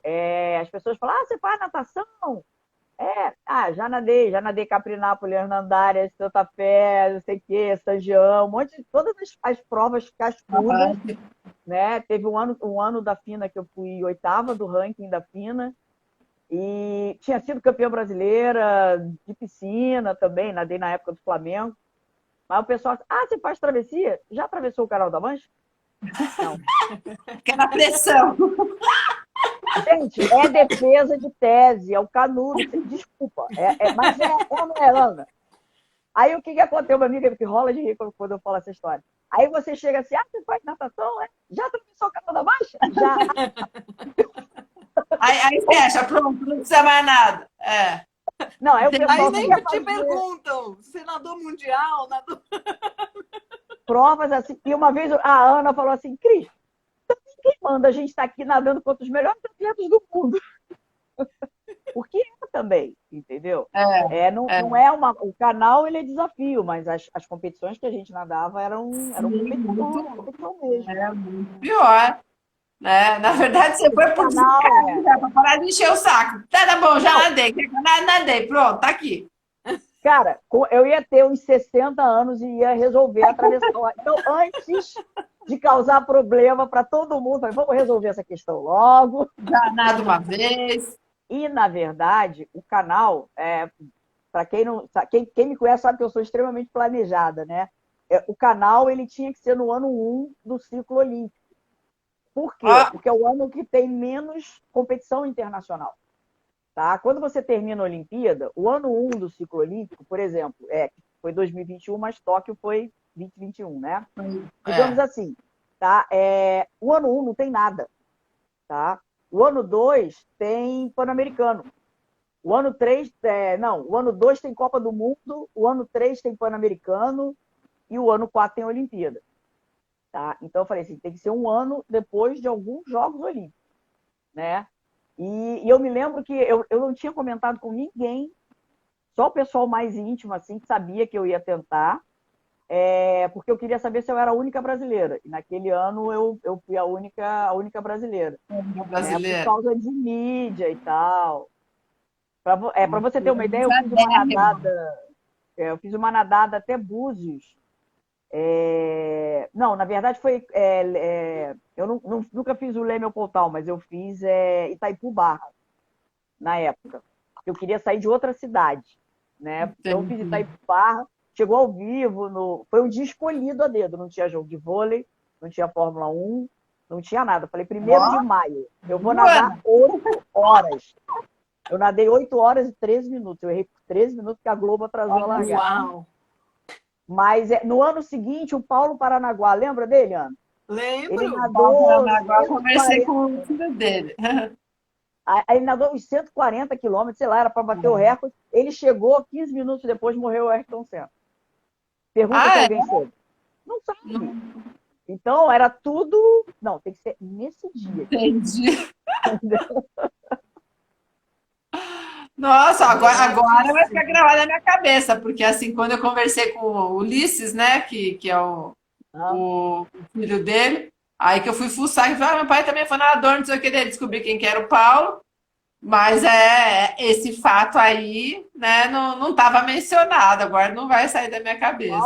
as pessoas falam, você faz natação? Já nadei Caprinápolis, Hernandárias, Santa Fé, não sei o quê, São João, um monte de todas as provas cascudas, né? Teve um ano da FINA que eu fui oitava do ranking da FINA e tinha sido campeã brasileira de piscina também, nadei na época do Flamengo. Mas o pessoal, você faz travessia? Já atravessou o Canal da Mancha? Não. Aquela pressão. Gente, é defesa de tese, é o canudo. Desculpa, mas ou não é, Ana? Aí o que aconteceu, meu amigo, que rola de rir quando eu falo essa história. Aí você chega assim, você faz natação, Já atravessou o Canal da Mancha? Já. Aí fecha, pronto, não precisa mais nada. Não, aí o Aí pessoal nem quer te fazer perguntam, senador mundial, nadador... provas assim. E uma vez a Ana falou assim, Cris, quem manda a gente estar aqui nadando contra os melhores atletas do mundo? Porque também, entendeu? Não é o canal, ele é desafio, mas as competições que a gente nadava eram Muito, competição mesmo. muito pior. Né? Na verdade, você foi O por canal, desencargo, para parar de encher o saco. Tá bom, já nadei. Nadei, pronto, tá aqui. cara, eu ia ter uns 60 anos e ia resolver atravessar. Então, antes de causar problema para todo mundo, falei, vamos resolver essa questão logo. Já nado uma vez. E, na verdade, o canal, para quem me conhece sabe que eu sou extremamente planejada, né? O canal ele tinha que ser no ano 1 do ciclo olímpico. Por quê? Porque é o ano que tem menos competição internacional. Tá? Quando você termina a Olimpíada, o ano 1 do ciclo olímpico, por exemplo, foi 2021, mas Tóquio foi 2021, né? Digamos assim, tá? O ano 1 não tem nada. Tá? O ano 2 tem Pan-Americano. O ano 3, o ano 2 tem Copa do Mundo, o ano 3 tem Pan-Americano e o ano 4 tem Olimpíada. Tá? Então eu falei assim, tem que ser um ano depois de alguns Jogos Olímpicos. Né? E eu me lembro que eu não tinha comentado com ninguém Só o pessoal mais íntimo, assim, que sabia que eu ia tentar, porque eu queria saber se eu era a única brasileira. E naquele ano eu fui a única brasileira, né? Por Brasileira. causa de mídia e tal. Para você ter uma ideia, Exadérrimo. eu fiz uma nadada até Búzios. Não, na verdade foi. Eu nunca fiz o Leme ao Pontal, mas eu fiz Itaipu Barra, na época. Eu queria sair de outra cidade, né? Então eu fiz Entendi. Itaipu Barra, chegou ao vivo, foi um dia escolhido a dedo, não tinha jogo de vôlei, não tinha Fórmula 1, não tinha nada. Eu falei, 1º de maio, eu vou nadar Luana, 8 horas. Eu nadei 8 horas e 13 minutos. Eu errei por 13 minutos porque a Globo atrasou a olha largada. só. Uau! Mas no ano seguinte, o Paulo Paranaguá, lembra dele, Ana? Ele Lembro? Paulo nadou Paranaguá, eu conversei 140, com o filho dele. aí ele nadou uns 140 quilômetros, sei lá, era para bater o recorde. Ele chegou 15 minutos depois, morreu o Ayrton Senna. Pergunta se Ah, é? alguém soube. Não sabe. Então, era tudo. Não, tem que ser nesse dia. Entendi. Nossa, agora vai ficar Novíssimo. gravado na minha cabeça, porque assim, quando eu conversei com o Ulisses, né, que é Ah, o filho dele, aí que eu fui fuçar, e falei, ah, meu pai também foi nadador, não sei o que dele, descobri quem que era o Paulo, mas esse fato aí, né, não estava mencionado, agora não vai sair da minha cabeça.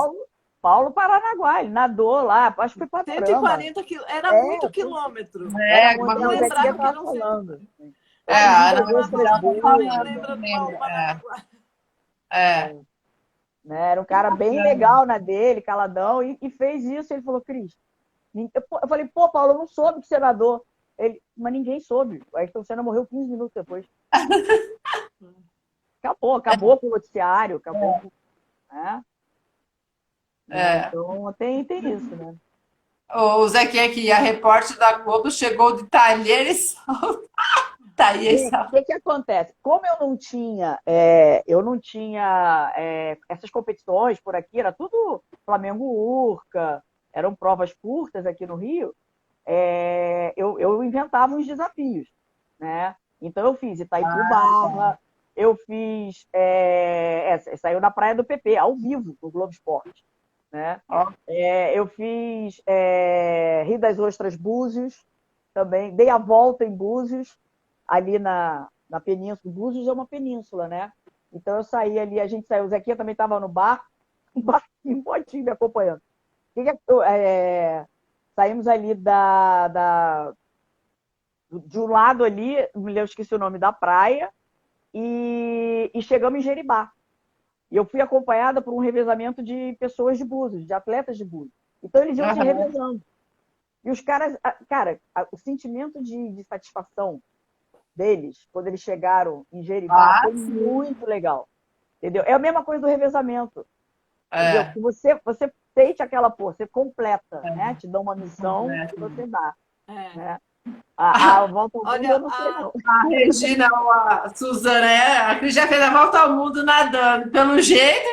Paulo Paranaguá, ele nadou lá, acho que foi Cento e Panorama. quarenta quilômetros. Era É, muito quilômetro. era É, muito. uma Não O coisa Zequinha lembrava assim. que estava eram 100. falando. É, Aí A o gente a Rio Ana das vai lembra Ostras virar do Paulo, mas Búzios, lembra do Paulo lembra, Paranaguá. é. né? Era um cara bem legal na dele, caladão, e fez isso. Ele falou, Cris, eu falei, pô, Paulo, eu não soube que você nadou. Mas ninguém soube. O Ayrton Senna morreu 15 minutos depois. Acabou com o noticiário, acabou com. Né? Né? É. Então tem isso, né? O Zequinha aqui, a repórter da Globo chegou de talheres. Talheres. Gente, o que acontece? Como eu não tinha essas competições por aqui, era tudo Flamengo Urca, eram provas curtas aqui no Rio, eu inventava uns desafios, né? Então eu fiz Itaipu Barra, eu fiz, saiu na Praia do PP, ao vivo, no Globo Esporte, né? Ó, Eu fiz Rio das Ostras Búzios, também, dei a volta em Búzios, ali na península. Búzios é uma península, né? Então eu saí ali, a gente saiu, o Zequinha também estava no bar, um barquinho, um botinho me acompanhando. Saímos ali de um lado ali, eu esqueci o nome da praia, e chegamos em Jeribá. E eu fui acompanhada por um revezamento de pessoas de Búzios, de atletas de Búzios. Então eles iam se aham. revezando. E os caras, cara, o sentimento de satisfação deles, quando eles chegaram em Jeribá, Ah, foi sim. muito legal. Entendeu? É a mesma coisa do revezamento. Entendeu? É, Que você sente aquela, pô, você completa, né? Te dão uma missão e completo. você dá. É. Né? A volta ao mundo Olha, eu não sei, não. A Regina, a Suzana, a Cris já fez a volta ao mundo nadando. Pelo jeito,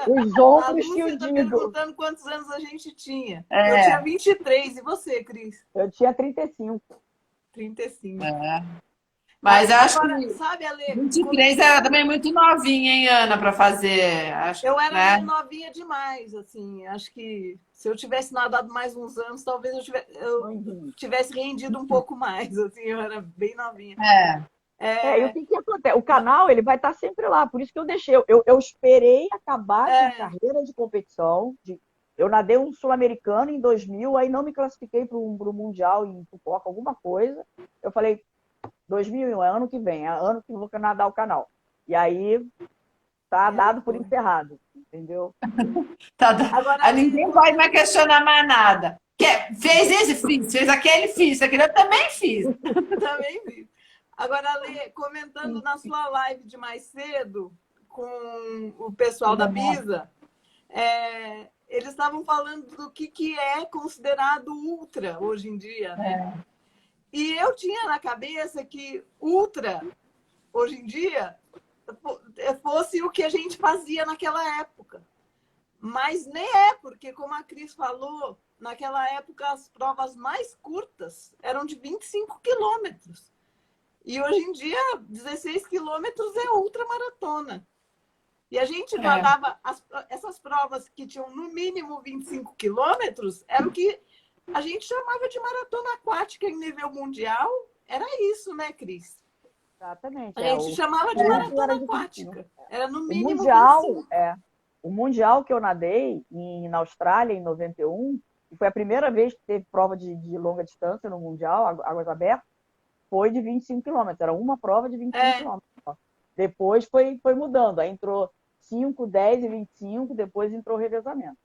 Os a ombros que Lúcia eu está digo. perguntando quantos anos a gente tinha. Eu tinha é. 23. E você, Cris? Eu tinha 35. 35. É. Mas eu acho Agora, que sabe, Ale, 23 era também comentando, muito novinha, hein, Ana, para fazer, acho, eu era né? meio novinha demais, assim. Acho que se eu tivesse nadado mais uns anos, talvez eu tivesse rendido um pouco mais, assim. Eu era bem novinha. É. E o É, que acontece? O canal ele vai estar sempre lá, por isso que eu deixei. Eu esperei acabar com a é, carreira de competição. Eu nadei um sul-americano em 2000, aí não me classifiquei para o Mundial em Fukuoka, alguma coisa. Eu falei, 2001, é ano que vem, é ano que eu vou nadar o canal. E aí tá e aí dado por foi. encerrado, entendeu? Tá, Agora, aí Ale, ninguém vai mais questionar mais nada. Fez esse, fiz, fez aquele, eu também fiz. também vi. Agora, Ale, comentando na sua live de mais cedo com o pessoal da Bisa, eles estavam falando do que é considerado ultra hoje em dia, né? E eu tinha na cabeça que ultra, hoje em dia, fosse o que a gente fazia naquela época. Mas nem é, porque, como a Cris falou, naquela época as provas mais curtas eram de 25 quilômetros. E hoje em dia, 16 quilômetros é ultramaratona. E a gente nadava essas provas que tinham no mínimo 25 quilômetros, era o que a gente chamava de maratona aquática em nível mundial. Era isso, né, Cris? Exatamente. A gente chamava de maratona aquática. Era no mínimo 25. O mundial que eu nadei na Austrália, em 91, e foi a primeira vez que teve prova de longa distância no mundial, águas abertas, foi de 25 quilômetros. Era uma prova de 25 quilômetros. Depois foi mudando. Aí entrou 5, 10 e 25, depois entrou o revezamento.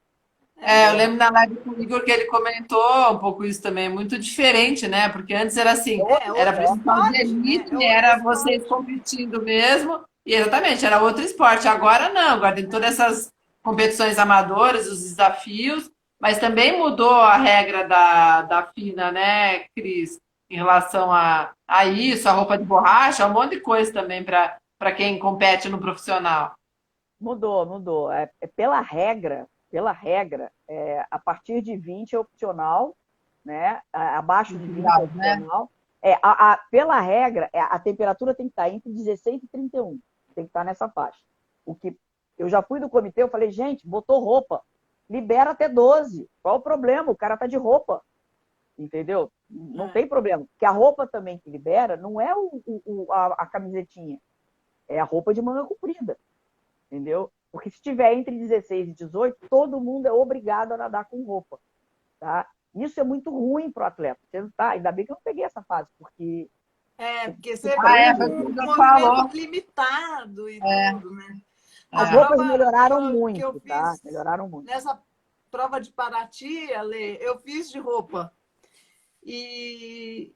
Eu lembro na live com o Igor que ele comentou um pouco isso também, muito diferente, né? Porque antes era assim, era principal de elite, né? Era vocês competindo mesmo, e exatamente, era outro esporte. Agora não, agora tem todas essas competições amadoras, os desafios, mas também mudou a regra da FINA, né, Cris? Em relação a isso, a roupa de borracha, um monte de coisa também para quem compete no profissional. Mudou. Pela regra, a partir de 20 é opcional, né? Abaixo de 20 é opcional. Pela regra, a temperatura tem que estar entre 16 e 31. Tem que estar nessa faixa. O que eu já fui do comitê, eu falei, gente, botou roupa, libera até 12. Qual o problema? O cara tá de roupa. Entendeu? Não tem problema. Porque a roupa também que libera não é a camisetinha, é a roupa de manga comprida. Entendeu? Porque se tiver entre 16 e 18, todo mundo é obrigado a nadar com roupa. Tá? Isso é muito ruim para o atleta. Ainda bem que eu não peguei essa fase, porque... porque você tem um movimento limitado e tudo, né? As roupas melhoraram muito, tá? Melhoraram muito. Nessa prova de Paraty, Ale, eu fiz de roupa. E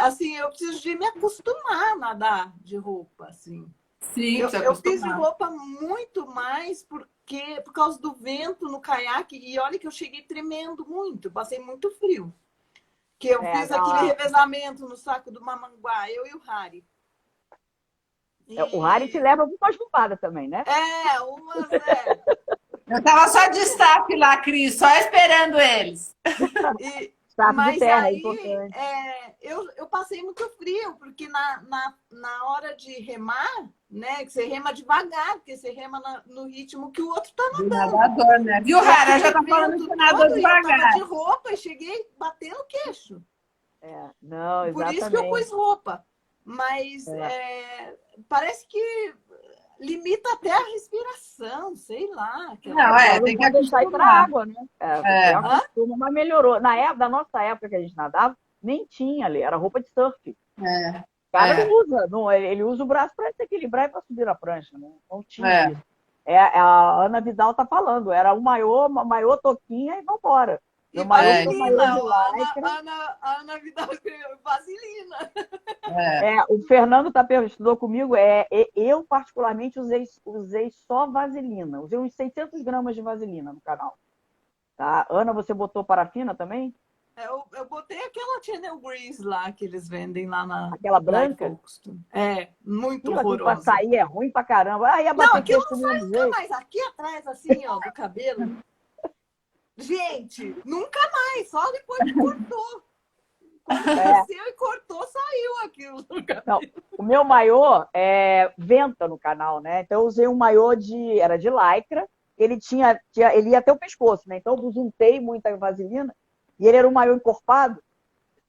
assim, eu preciso de me acostumar a nadar de roupa, assim. Sim, eu fiz de roupa muito mais por causa do vento no caiaque. E olha que eu cheguei tremendo muito, passei muito frio. Que eu fiz aquele revezamento no saco do Mamanguá, eu e o Harry. O Harry te leva para umas bombadas também, né? Eu tava só de staff lá, Cris, só esperando eles. Mas aí eu passei muito frio, porque na hora de remar, né? Que você rema devagar, porque você rema no ritmo que o outro tá nadando. Nadador, né? Viu, Rara? Já tá falando que nadou devagar. Eu tava de roupa e cheguei batendo o queixo. Não, exatamente. Por isso que eu pus roupa. Mas parece que limita até a respiração, sei lá. Não, tem que deixar ir para a água, né? Acostuma, mas melhorou. Na nossa época que a gente nadava, nem tinha ali, era roupa de surf. O cara não usa, ele usa o braço para se equilibrar e para subir na prancha. Não tinha isso. A Ana Vidal tá falando, era o maiô toquinha e vambora. A Ana Vidal escreveu vaselina. O Fernando estudou comigo. Eu, particularmente, usei só vaselina. Usei uns 600 gramas de vaselina no canal. Tá? Ana, você botou parafina também? Eu botei aquela Channel Grease lá que eles vendem lá na... Aquela branca? Muito horrorosa. Pra sair é ruim pra caramba. Não, aquilo não sai nunca mais. Aqui atrás, assim, ó, do cabelo. Gente, nunca mais. Só depois que cortou. Quando cresceu e cortou, saiu aquilo do cabelo. Não, o meu maiô venta no canal, né? Então eu usei um maiô era de lycra. Ele ia até o pescoço, né? Então eu juntei muita vaselina. E ele era um maiô encorpado.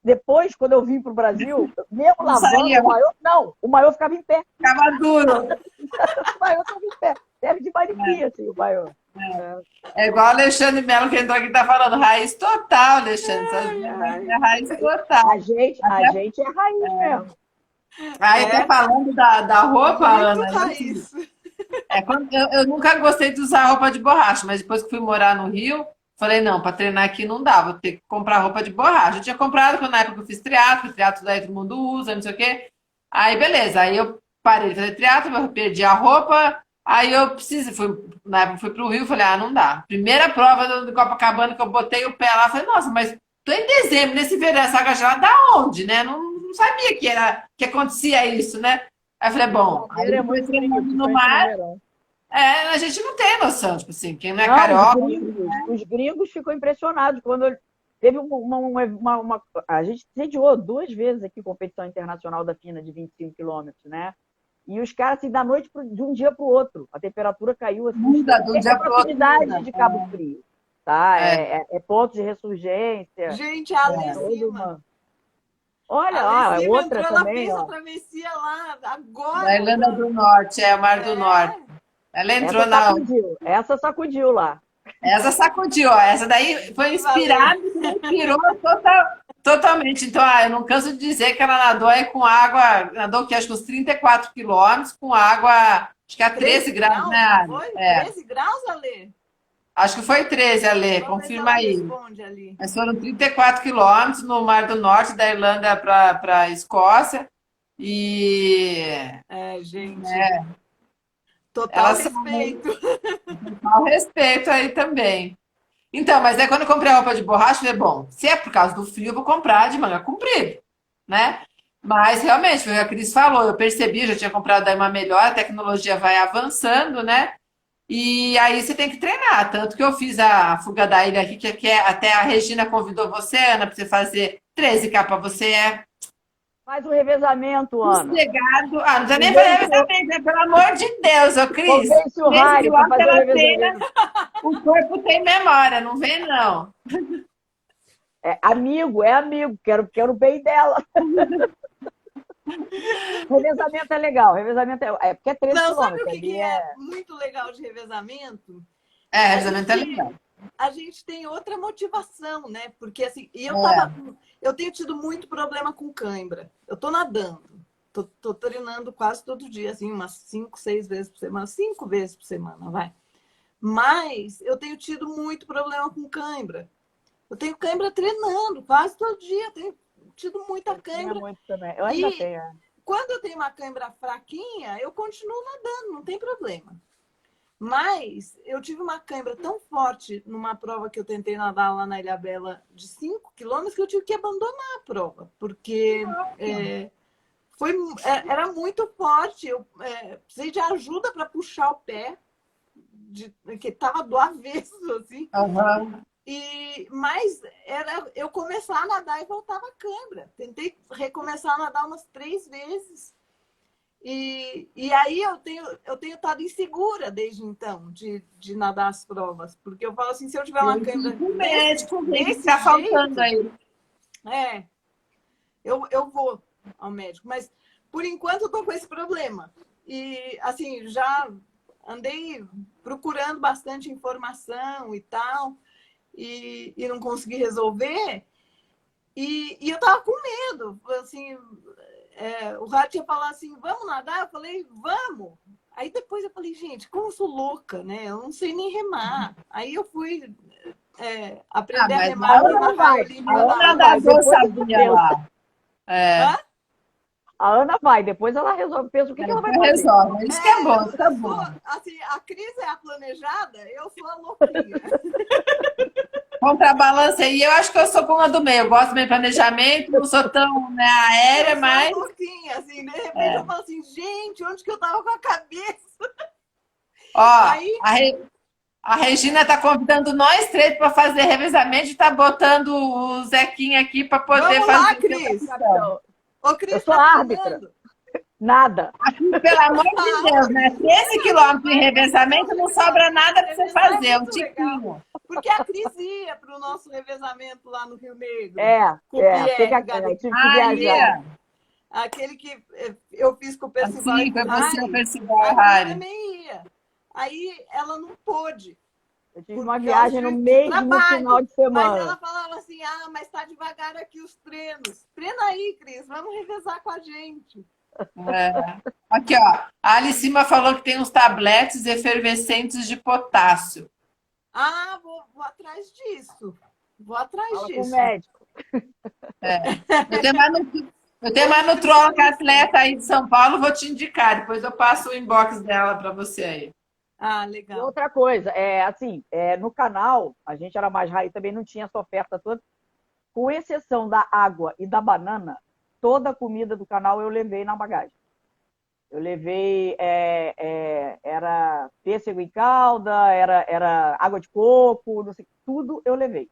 Depois, quando eu vim para o Brasil, mesmo lavando o maiô, o maiô ficava em pé. Ficava duro. O maiô ficava em pé. Serve de manequim, assim, o maiô. É igual o Alexandre Melo, que entrou aqui, tá falando raiz total, Alexandre. É raiz total. A gente é raiz mesmo. Aí tá falando da roupa, Ana. Raiz. Eu nunca gostei de usar roupa de borracha, mas depois que fui morar no Rio, falei, não, para treinar aqui não dá, vou ter que comprar roupa de borracha. Eu tinha comprado na época que eu fiz triatlo daí todo mundo usa, não sei o quê. Aí, beleza, aí eu parei de fazer triatlo, eu perdi a roupa, aí eu na época fui pro Rio, falei, não dá. Primeira prova do Copacabana que eu botei o pé lá, falei, nossa, mas tô em dezembro, nesse verão, essa água gelada, da onde, né? Não sabia que acontecia isso, né? Aí eu falei, bom, aí eu fui treinando no mar. A gente não tem noção, tipo assim, quem não é carioca. Os gringos ficam impressionados quando Teve a gente sediou 2 vezes aqui competição internacional da FINA de 25 quilômetros, né? E os caras, assim, de um dia para o outro, a temperatura caiu assim, Muda de um é dia para o outro, proximidade muda. de Cabo Frio, tá? É, É ponto de ressurgência, Gente, a é Alê toda Lima. uma. Olha, A Alê Lima outra entrou, ela também, fez a ó. travessia lá da agora. Irlanda do Norte, é o Mar do Norte. É, Ela entrou Essa na. sacudiu, essa sacudiu lá. Essa sacudiu, ó. Essa daí foi viva a Alê. inspirada e me inspirou totalmente. Então, eu não canso de dizer que ela nadou aí com água, nadou que acho que uns 34 quilômetros, com água, acho que a 13 13 graus, graus, né, não Ali? foi? É, 13 graus, Alê? acho que foi 13, Ale, Vamos ver se confirma ela aí. responde ali. Mas foram 34 quilômetros no Mar do Norte, da Irlanda para a Escócia. E É, gente, total elas são respeito. ao respeito aí também. Então, mas aí quando eu comprei a roupa de borracha, eu falei, bom, se é por causa do frio, eu vou comprar de manga comprida, né? Mas realmente, foi o que a Cris falou, eu percebi, eu já tinha comprado aí uma melhor, a tecnologia vai avançando, né? E aí você tem que treinar. Tanto que eu fiz a fuga da ilha aqui, até a Regina convidou você, Ana, para você fazer 13K para você. É Faz o revezamento, Ana. sossegado. Ah, não precisa nem fazer Convence, revezamento, né? Pelo amor de Deus, ô Cris. convence o 13 Rário para quilômetros fazer o ela treina, revezamento. o corpo tem memória, não vem não. É amigo, quero o bem dela. Revezamento é legal, revezamento porque é 13 Não, sabe o quilômetros que, ali. que é muito legal de revezamento? É, A revezamento é gente, legal. a gente tem outra motivação, né? Porque assim, É. eu tenho tido muito problema com cãibra. Eu tô nadando, tô treinando quase todo dia, assim, umas 5, 6 vezes por semana, 5 vezes por semana, vai. Mas eu tenho tido muito problema com cãibra. Eu tenho cãibra treinando quase todo dia, eu tenho tido muita Eu tinha cãibra. muito também. Eu ainda E tenho. quando eu tenho uma cãibra fraquinha, eu continuo nadando, não tem problema. Mas eu tive uma cãibra tão forte numa prova que eu tentei nadar lá na Ilhabela de 5 quilômetros que eu tive que abandonar a prova, porque é, era muito forte. Eu precisei de ajuda para puxar o pé, que estava do avesso, assim. Aham. Mas era eu começar a nadar e voltava a cãibra. Tentei recomeçar a nadar umas 3 vezes. E aí eu tenho estado insegura desde então de nadar as provas, porque eu falo assim, se eu tiver uma Tem que ir câimbra pro médico, ver o que desse tá faltando jeito, aí. é, eu vou ao médico. Mas por enquanto eu tô com esse problema. E assim, já andei procurando bastante informação e tal, e não consegui resolver. E eu tava com medo, assim, o Rato ia falar assim, vamos nadar? Eu falei, vamos. Aí depois eu falei, gente, como eu sou louca, né? Eu não sei nem remar. Aí eu fui Ah, aprender a mas remar a aqui Ana Ana, na não Praia vai. a Olímpica A da Ana Ana vai. Lagoa. nadou, Depois você sabia pensa. lá. É, Hã? A Ana vai. Depois ela resolve. Pensa o que ela vai depois fazer. resolve. Isso que é bom, isso que é Eu sou, bom. assim, a Cris é a planejada, eu sou a louquinha. Contrabalança aí, eu acho que eu sou com a do meio. Eu gosto bem de planejamento, não sou tão, né, aérea, Eu sou a mas louquinha, assim, de repente eu falo assim, gente, onde que eu tava com a cabeça? ó, Aí, a Regina tá convidando nós três para fazer revezamento e tá botando o Zequinha aqui para poder vamos fazer lá, o Cris. capitão. Capitão, Ô, eu Cris, sou tá árbitra. treinando? Nada. Pelo amor de Ah, Deus, né? Cris, 13 quilômetros em vamos fazer revezamento um não sobra revezamento. nada para você Revezar é fazer, é um muito legal. tiquinho. Porque a Cris ia para o nosso revezamento lá no Rio Negro, É, com o porque Pierre eu Garic, tive que Aí, viajar. Pierre, aquele que eu fiz com o Percival e assim, com o foi você, o Harry, Percival a Cris Harry. também ia. Aí ela não pôde, Eu tive por uma causa viagem no de mesmo final trabalho. de Mas semana. ela falava assim, mas está devagar aqui os treinos. Treina aí, Cris, vamos revezar com a gente. É. Aqui, ó. A Alice Cima falou que tem uns tabletes efervescentes de potássio. Vou atrás disso. Vou atrás Fala com o disso. médico. Eu tenho mais, eu tenho Ou uma nutróloga nutricionista. atleta aí de São Paulo, vou te indicar. Depois eu passo o inbox dela para você aí. E Legal. outra coisa, assim, no canal, a gente era mais raiz, também não tinha essa oferta toda. Com exceção da água e da banana, toda a comida do canal eu levei na bagagem. Eu levei, era pêssego em calda, era água de coco, não sei, tudo eu levei.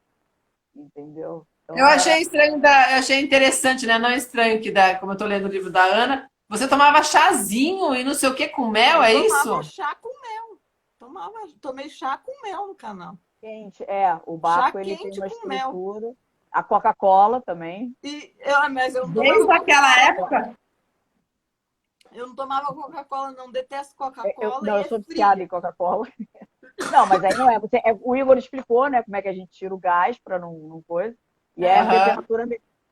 entendeu? Eu Então era. achei estranho, eu achei interessante, né? Não é estranho que, como eu tô lendo o livro da Ana, você tomava chazinho e não sei o que com mel, Eu é tomava isso? chá com mel. Tomei chá com mel no canal. Quente, o Chá barco ele tem quente uma com mel. estrutura. A Coca-Cola também. Mas eu não tomava Desde aquela Coca-Cola, não. época. Eu não tomava Coca-Cola, não. Detesto Eu, Coca-Cola não, e eu é sou viciada em fria. Coca-Cola. Não, mas aí não é. O Igor explicou, né, como é que a gente tira o gás para não coisa. E é a É. Aham. temperatura.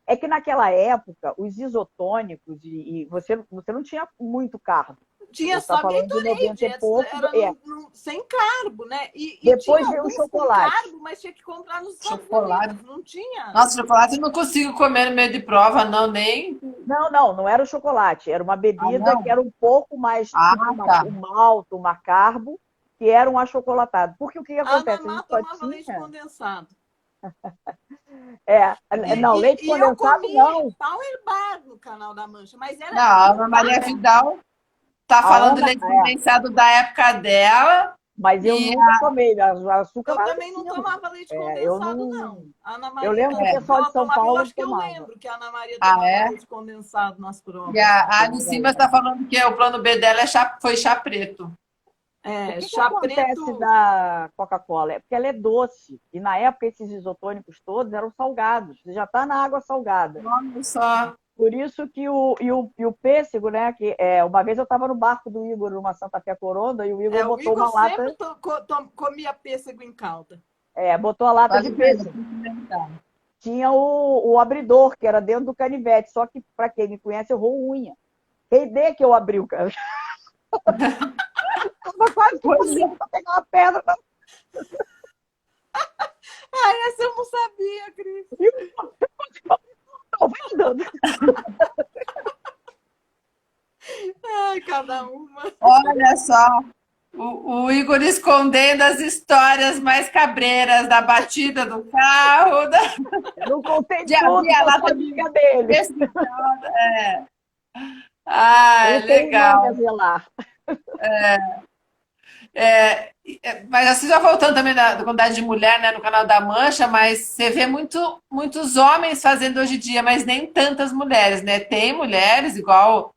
É que naquela época, os isotônicos, e você não tinha muito carbo. Você Tinha está só falando de 90 Gatorade, e pouco. era sem carbo, né? E Depois tinha veio o alguns com chocolate. carbo, mas tinha que comprar nos Estados Chocolate. Unidos, não tinha? Nossa, chocolate eu não consigo comer no meio de prova, não, nem. Não era o chocolate. Era uma Ah, bebida que não? era um pouco mais tipo Ah, tá. um malto, uma carbo, que era um achocolatado. Porque o que A acontece? A Anamá gente só tomava leite tinha. condensado. Não, leite E eu condensado comi não. Power Bar no Canal da Mancha, mas Não, era a Ana Maria bobagem. Vidal tá A falando de Ana, leite condensado da época dela. mas eu E nunca tomei. O açúcar Eu vai também não assistindo. tomava leite Eu condensado, não. não. A Ana Eu Maria, lembro que o tanto que pessoal de ela São tomava, eu Paulo acho que eu tomava. lembro que a Ana Maria ah, tomava é? leite condensado nas E provas. a Anne Tomava Simas leite. está falando que o plano B dela foi chá preto. O que Chá acontece preto. da Coca-Cola? É porque ela é doce. E na época esses isotônicos todos eram salgados. Você já está na água salgada. Olha só. Por isso que o pêssego, né? Uma vez eu estava no barco do Igor, numa Santa Fé Coronda, e o Igor O botou Igor uma sempre lata, comia pêssego em calda. botou a lata de Vale a pena pêssego. experimentar. Tinha o abridor, que era dentro do canivete, só que, para quem me conhece, eu roo unha. Rei que eu abri o canivete. Estava quase que Pois é. conseguindo pegar uma pedra. Essa eu não sabia, Cris. Não, vai andando. Ai, cada uma. Olha só. O Igor escondendo as histórias mais cabreiras da batida do carro, Eu não contei de tudo, abrir que a eu sou lata de amiga dele. pescada. Ah, Eu tenho um nome a legal. zelar. Mas assim, já voltando também da quantidade de mulher, né, no Canal da Mancha, mas você vê muitos homens fazendo hoje em dia, mas nem tantas mulheres, né? Tem mulheres, igual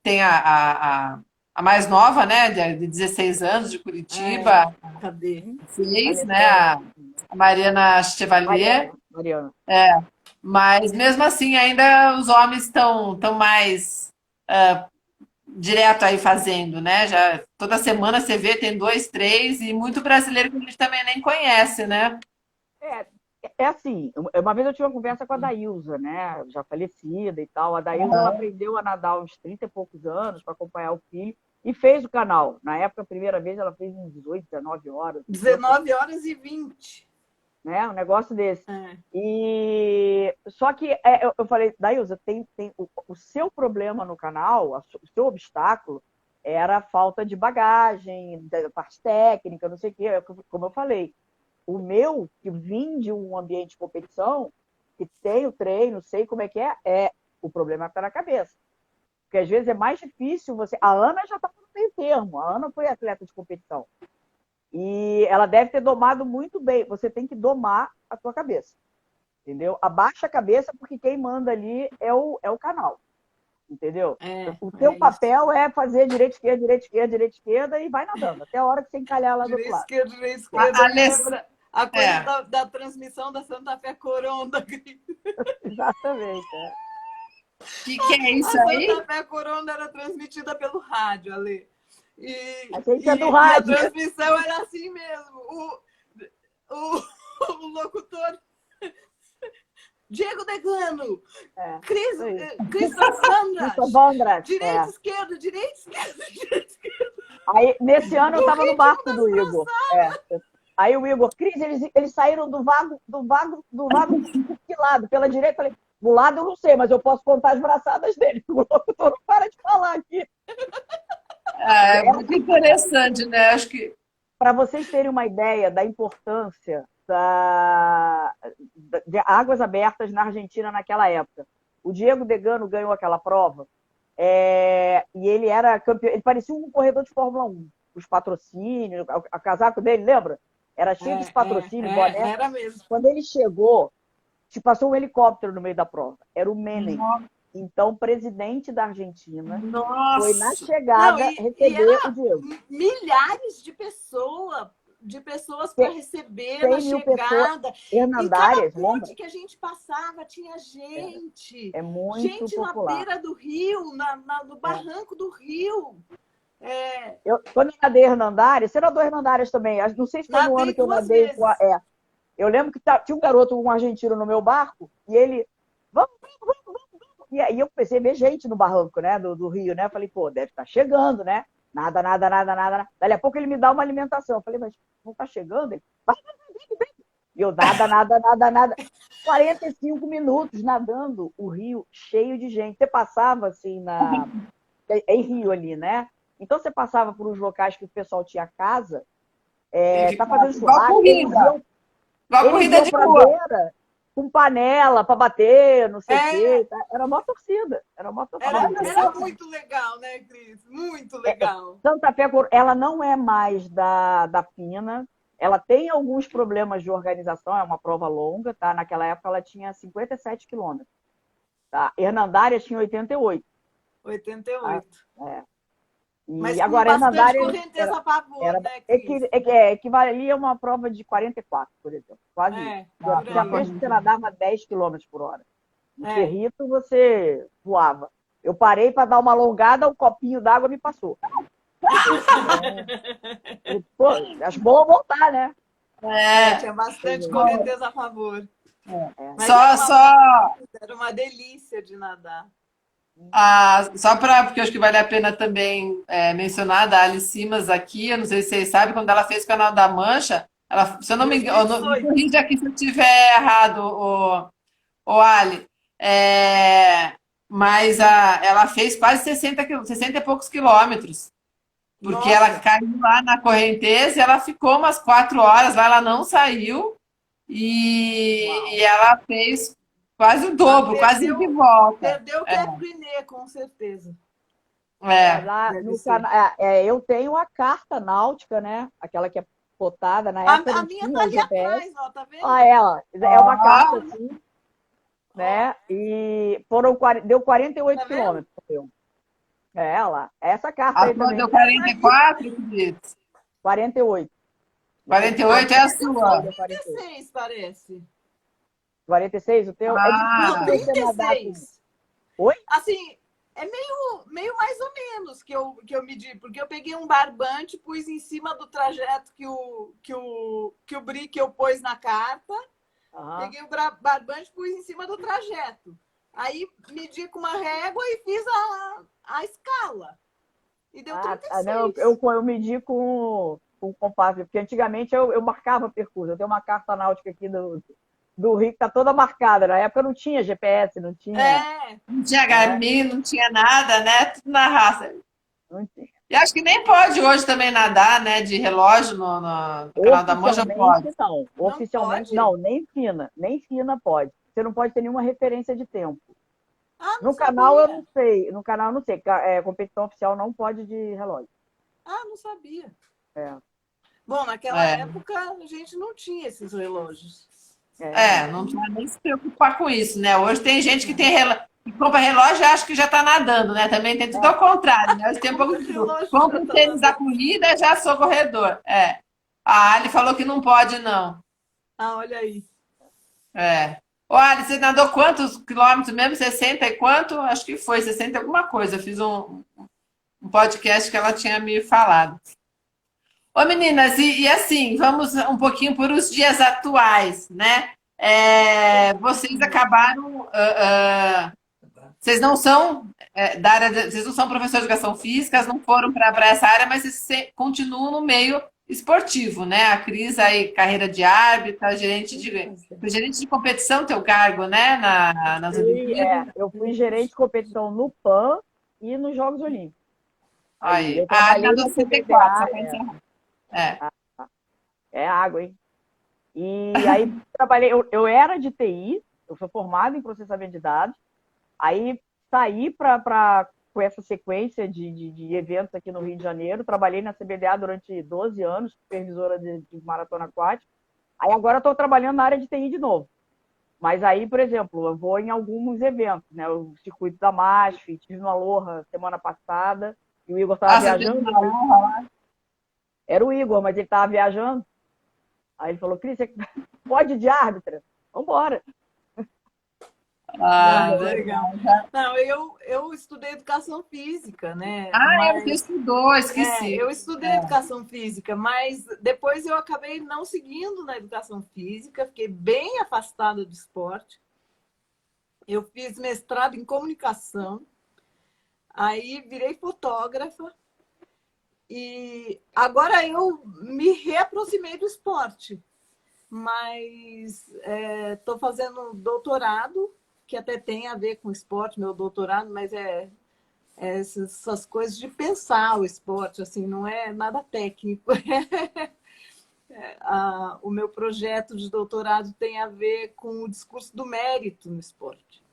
tem a mais nova, né, de 16 anos, de Curitiba, Cadê? fez, né, Alessandra. a Mariana Chevalier, Mariana. mas mesmo assim ainda os homens estão mais direto aí fazendo, né? Já toda semana você vê, tem dois, três, e muito brasileiro que a gente também nem conhece, né? É, é assim, uma vez eu tive uma conversa com a Daílza, né? Já falecida e tal. A Daílza, ela Aham. aprendeu a nadar aos 30 e poucos anos para acompanhar o filho e fez o canal. Na época, a primeira vez, ela fez em 18, 19 horas. 19 horas e 20. Né? Um negócio desse. É. E só que eu falei, Daílza, o seu problema no canal, o seu obstáculo era a falta de bagagem, da parte técnica, não sei o quê, como eu falei. O meu, que vim de um ambiente de competição, que tem o treino, sei como é o problema está na cabeça. Porque às vezes é mais difícil você. A Ana já estava no meio termo, a Ana foi atleta de competição. E ela deve ter domado muito bem. Você tem que domar a tua cabeça. Entendeu? Abaixa a cabeça, porque quem manda ali é o canal. Entendeu? O teu papel é fazer direita, esquerda, direita, esquerda, direita, esquerda e vai nadando, até a hora que você encalhar lá do outro lado. Direita, A, esquerda, a me Les- lembra a coisa é. da transmissão da Santa Fé Coronda. Exatamente. Que é isso A aí? Santa Fé Coronda era transmitida pelo rádio, Ale. A gente é do E a rádio. transmissão era assim mesmo. O locutor Diego Degano, Cris Isso, Vandras. direita, esquerda, direita, esquerda, direita, esquerda. Aí, nesse ano, eu O estava no ritmo barco das do Igor. Aí o Igor, Cris, eles saíram do vago de que lado? Pela direita? Eu falei, do lado eu não sei, mas eu posso contar as braçadas dele. O locutor não para de falar aqui. É muito interessante, né? Acho que. Para vocês terem uma ideia da importância de águas abertas na Argentina naquela época. O Diego Degano ganhou aquela prova e ele era campeão. Ele parecia um corredor de Fórmula 1. Os patrocínios, a casaco dele, lembra? era cheio dos patrocínios, boné. Era mesmo. Quando ele chegou, te passou um helicóptero no meio da prova. Era o Menem. Nossa. Então, o presidente da Argentina foi na Nossa. chegada Não, receber o Diego. Milhares de pessoas para receber na 100 mil pessoas. chegada. Hernandárias, Em cada lembra? ponte que a gente passava, tinha gente. É muito Gente popular. na beira do rio, no barranco do rio. Quando eu nadei Hernandárias, você nadou Hernandárias também. Não sei se foi no Nadei ano que eu 2 nadei. vezes. Eu lembro que tinha um garoto, um argentino no meu barco, e ele, vamos. E aí eu pensei ver gente no barranco, né, do rio, né? Eu falei, pô, deve estar chegando, né? Nada. Dali a pouco ele me dá uma alimentação. Eu falei, mas não está chegando? Ele, vai. E eu, nada. 45 minutos nadando, o rio cheio de gente. Você passava assim é em rio ali, né? Então você passava por uns locais que o pessoal tinha casa, tá fazendo churrasco, Igual eles corrida iam de pra rua. beira com panela para bater, não sei o É. quê. Era uma torcida. Era muito legal, né, Cris? Muito legal. Santa Fé, ela não é mais da FINA. Ela tem alguns problemas de organização, é uma prova longa, tá? Naquela época ela tinha 57 quilômetros. Tá? Hernandárias tinha 88. 88. E Mas agora, com bastante Hernandárias correnteza a favor, né, Cris? equivalia a uma prova de 44, por exemplo. Quase isso. Já fez que você nadava 10 km por hora. No Cerrito, você voava. Eu parei para dar uma alongada, um copinho d'água me passou. Pô, acho bom voltar, né? Tinha bastante correnteza a favor. Mas era uma delícia de nadar. Porque eu acho que vale a pena também mencionar da Alice Simas aqui, eu não sei se vocês sabem, quando ela fez o Canal da Mancha, se eu não me engano, me corrija aqui se eu estiver errado, o Ali, mas ela fez quase 60 e poucos quilômetros, porque ela caiu lá na correnteza e ela ficou umas 4 horas lá, ela não saiu e ela fez quase o dobro, quase de volta. Perdeu o Capriné, com certeza. Lá no eu tenho a carta náutica, né? Aquela que é cotada na época. A minha tá ali atrás, ó, tá vendo? É uma carta assim, né? E deu 48 quilômetros. Lá. Essa carta aí também. Deu 44, Cris? 48. 48 é a sua. 46, parece. 46 o teu? Não, 36. Oi? Assim, é meio mais ou menos que eu medi, porque eu peguei um barbante, pus em cima do trajeto que o Brick pôs na carta. Peguei o barbante, pus em cima do trajeto. Aí medi com uma régua e fiz a escala. E deu 36. Não, eu medi com o compasso, porque antigamente eu marcava percurso. Eu tenho uma carta náutica aqui do Rio que tá toda marcada. Na época não tinha GPS, não tinha... Não tinha Garmin, não tinha nada, né? Tudo na raça. Não tinha. E acho que nem pode hoje também nadar, né? De relógio no Canal da Mancha, pode. Não, oficialmente não, nem fina. Nem fina pode. Você não pode ter nenhuma referência de tempo. No canal eu não sei. No canal eu não sei. Competição oficial não pode de relógio. Não sabia. Bom, naquela época a gente não tinha esses relógios. Não precisa nem se preocupar com isso, né? Hoje tem gente que que compra relógio e acha que já está nadando, né? Também tem tudo ao contrário, né? Hoje tem um pouco de compra um tênis da corrida e já sou corredor. A Ali falou que não pode, não. Olha aí. Ô, Ali, você nadou quantos quilômetros mesmo? 60 e quanto? Acho que foi 60 alguma coisa. Eu fiz um podcast que ela tinha me falado. Ô, meninas, e assim, vamos um pouquinho por os dias atuais, né? Vocês acabaram... vocês não são vocês não são professores de educação física, não foram para essa área, mas vocês continuam no meio esportivo, né? A Cris aí, carreira de árbitra, gerente de competição, teu cargo, né? Nas Olimpíadas. Eu fui gerente de competição no PAN e nos Jogos Olímpicos. Aí, eu trabalhei na no CP4, É água, hein? E aí trabalhei, eu era de TI, eu sou formada em processamento de dados, aí saí para com essa sequência de eventos aqui no Rio de Janeiro. Trabalhei na CBDA durante 12 anos, supervisora de maratona aquática. Aí agora estou trabalhando na área de TI de novo. Mas aí, por exemplo, eu vou em alguns eventos, né? O circuito da MASF, estive no Aloha semana passada, e o Igor estava Ah, você teve viajando. uma honra. Era o Igor, mas ele estava viajando. Aí ele falou, Cris, você pode ir de árbitra? Vamos embora. Ah, Legal. legal. Não, eu estudei educação física, né? Ah, é, você estudou, esqueci. Eu estudei educação física, mas depois eu acabei não seguindo na educação física, fiquei bem afastada do esporte. Eu fiz mestrado em comunicação, aí virei fotógrafa e agora eu me reaproximei do esporte, mas estou fazendo doutorado, que até tem a ver com esporte, meu doutorado, mas essas coisas de pensar o esporte, assim, não é nada técnico. O meu projeto de doutorado tem a ver com o discurso do mérito no esporte.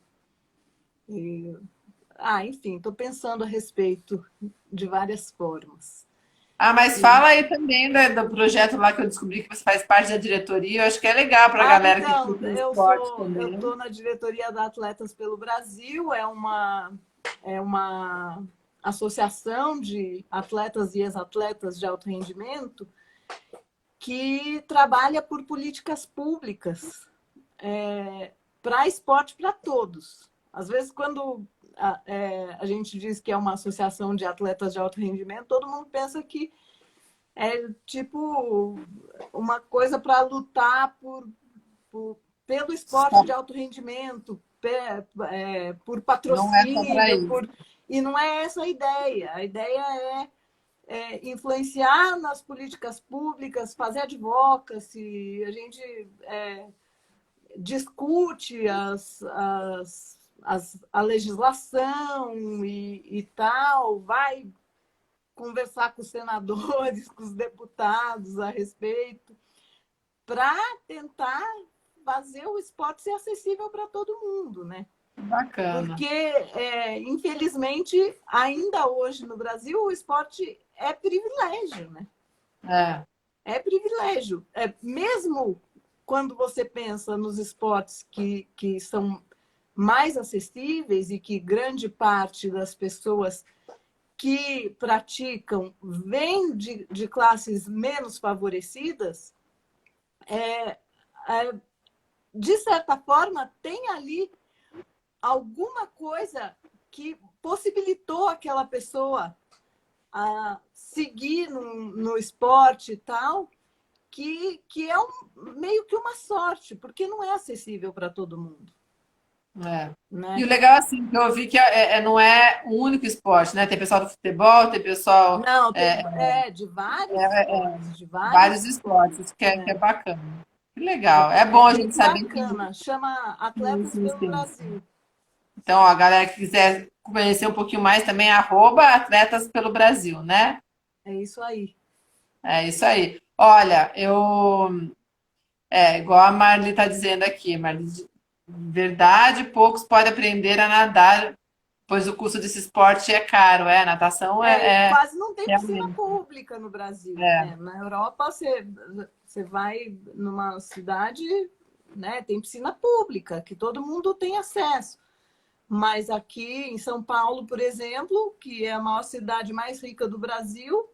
Enfim, estou pensando a respeito de várias formas. Ah, mas fala aí também do projeto lá que eu descobri que você faz parte da diretoria. Eu acho que é legal para a galera que Então, curte o esporte eu também. estou na diretoria da Atletas pelo Brasil, é uma associação de atletas e ex-atletas de alto rendimento que trabalha por políticas públicas para esporte para todos. Às vezes, quando a gente diz que é uma associação de atletas de alto rendimento, todo mundo pensa que é tipo uma coisa para lutar pelo esporte de alto rendimento, por Não é só para patrocínio, isso. e não é essa a ideia. A ideia influenciar nas políticas públicas, fazer advocacy, a gente discute a legislação e tal, vai conversar com os senadores, com os deputados a respeito, para tentar fazer o esporte ser acessível para todo mundo, né? Bacana. Porque, infelizmente, ainda hoje no Brasil, o esporte é privilégio, né? É privilégio. Mesmo quando você pensa nos esportes que são mais acessíveis e que grande parte das pessoas que praticam vêm de classes menos favorecidas, de certa forma, tem ali alguma coisa que possibilitou aquela pessoa a seguir no esporte e tal, que é meio que uma sorte, porque não é acessível para todo mundo. É. E Né? o legal, assim, que eu ouvi que não é um único esporte, né? Tem pessoal do futebol, tem pessoal Não, tem de vários esportes, de vários vários esportes, isso que é né? bacana. Que legal. É bom a gente Bem saber que bacana. Chama isso Atletas pelo existe. Brasil. Então, ó, a galera que quiser conhecer um pouquinho mais também, @Atletas pelo Brasil, né? É isso aí. É isso aí. Olha, igual a Marli está dizendo aqui, Marli, de verdade, poucos podem aprender a nadar, pois o custo desse esporte é caro. Natação Quase não tem piscina realmente. pública no Brasil, É, né? Na Europa, você vai numa cidade, né? Tem piscina pública, que todo mundo tem acesso. Mas aqui em São Paulo, por exemplo, que é a maior cidade mais rica do Brasil,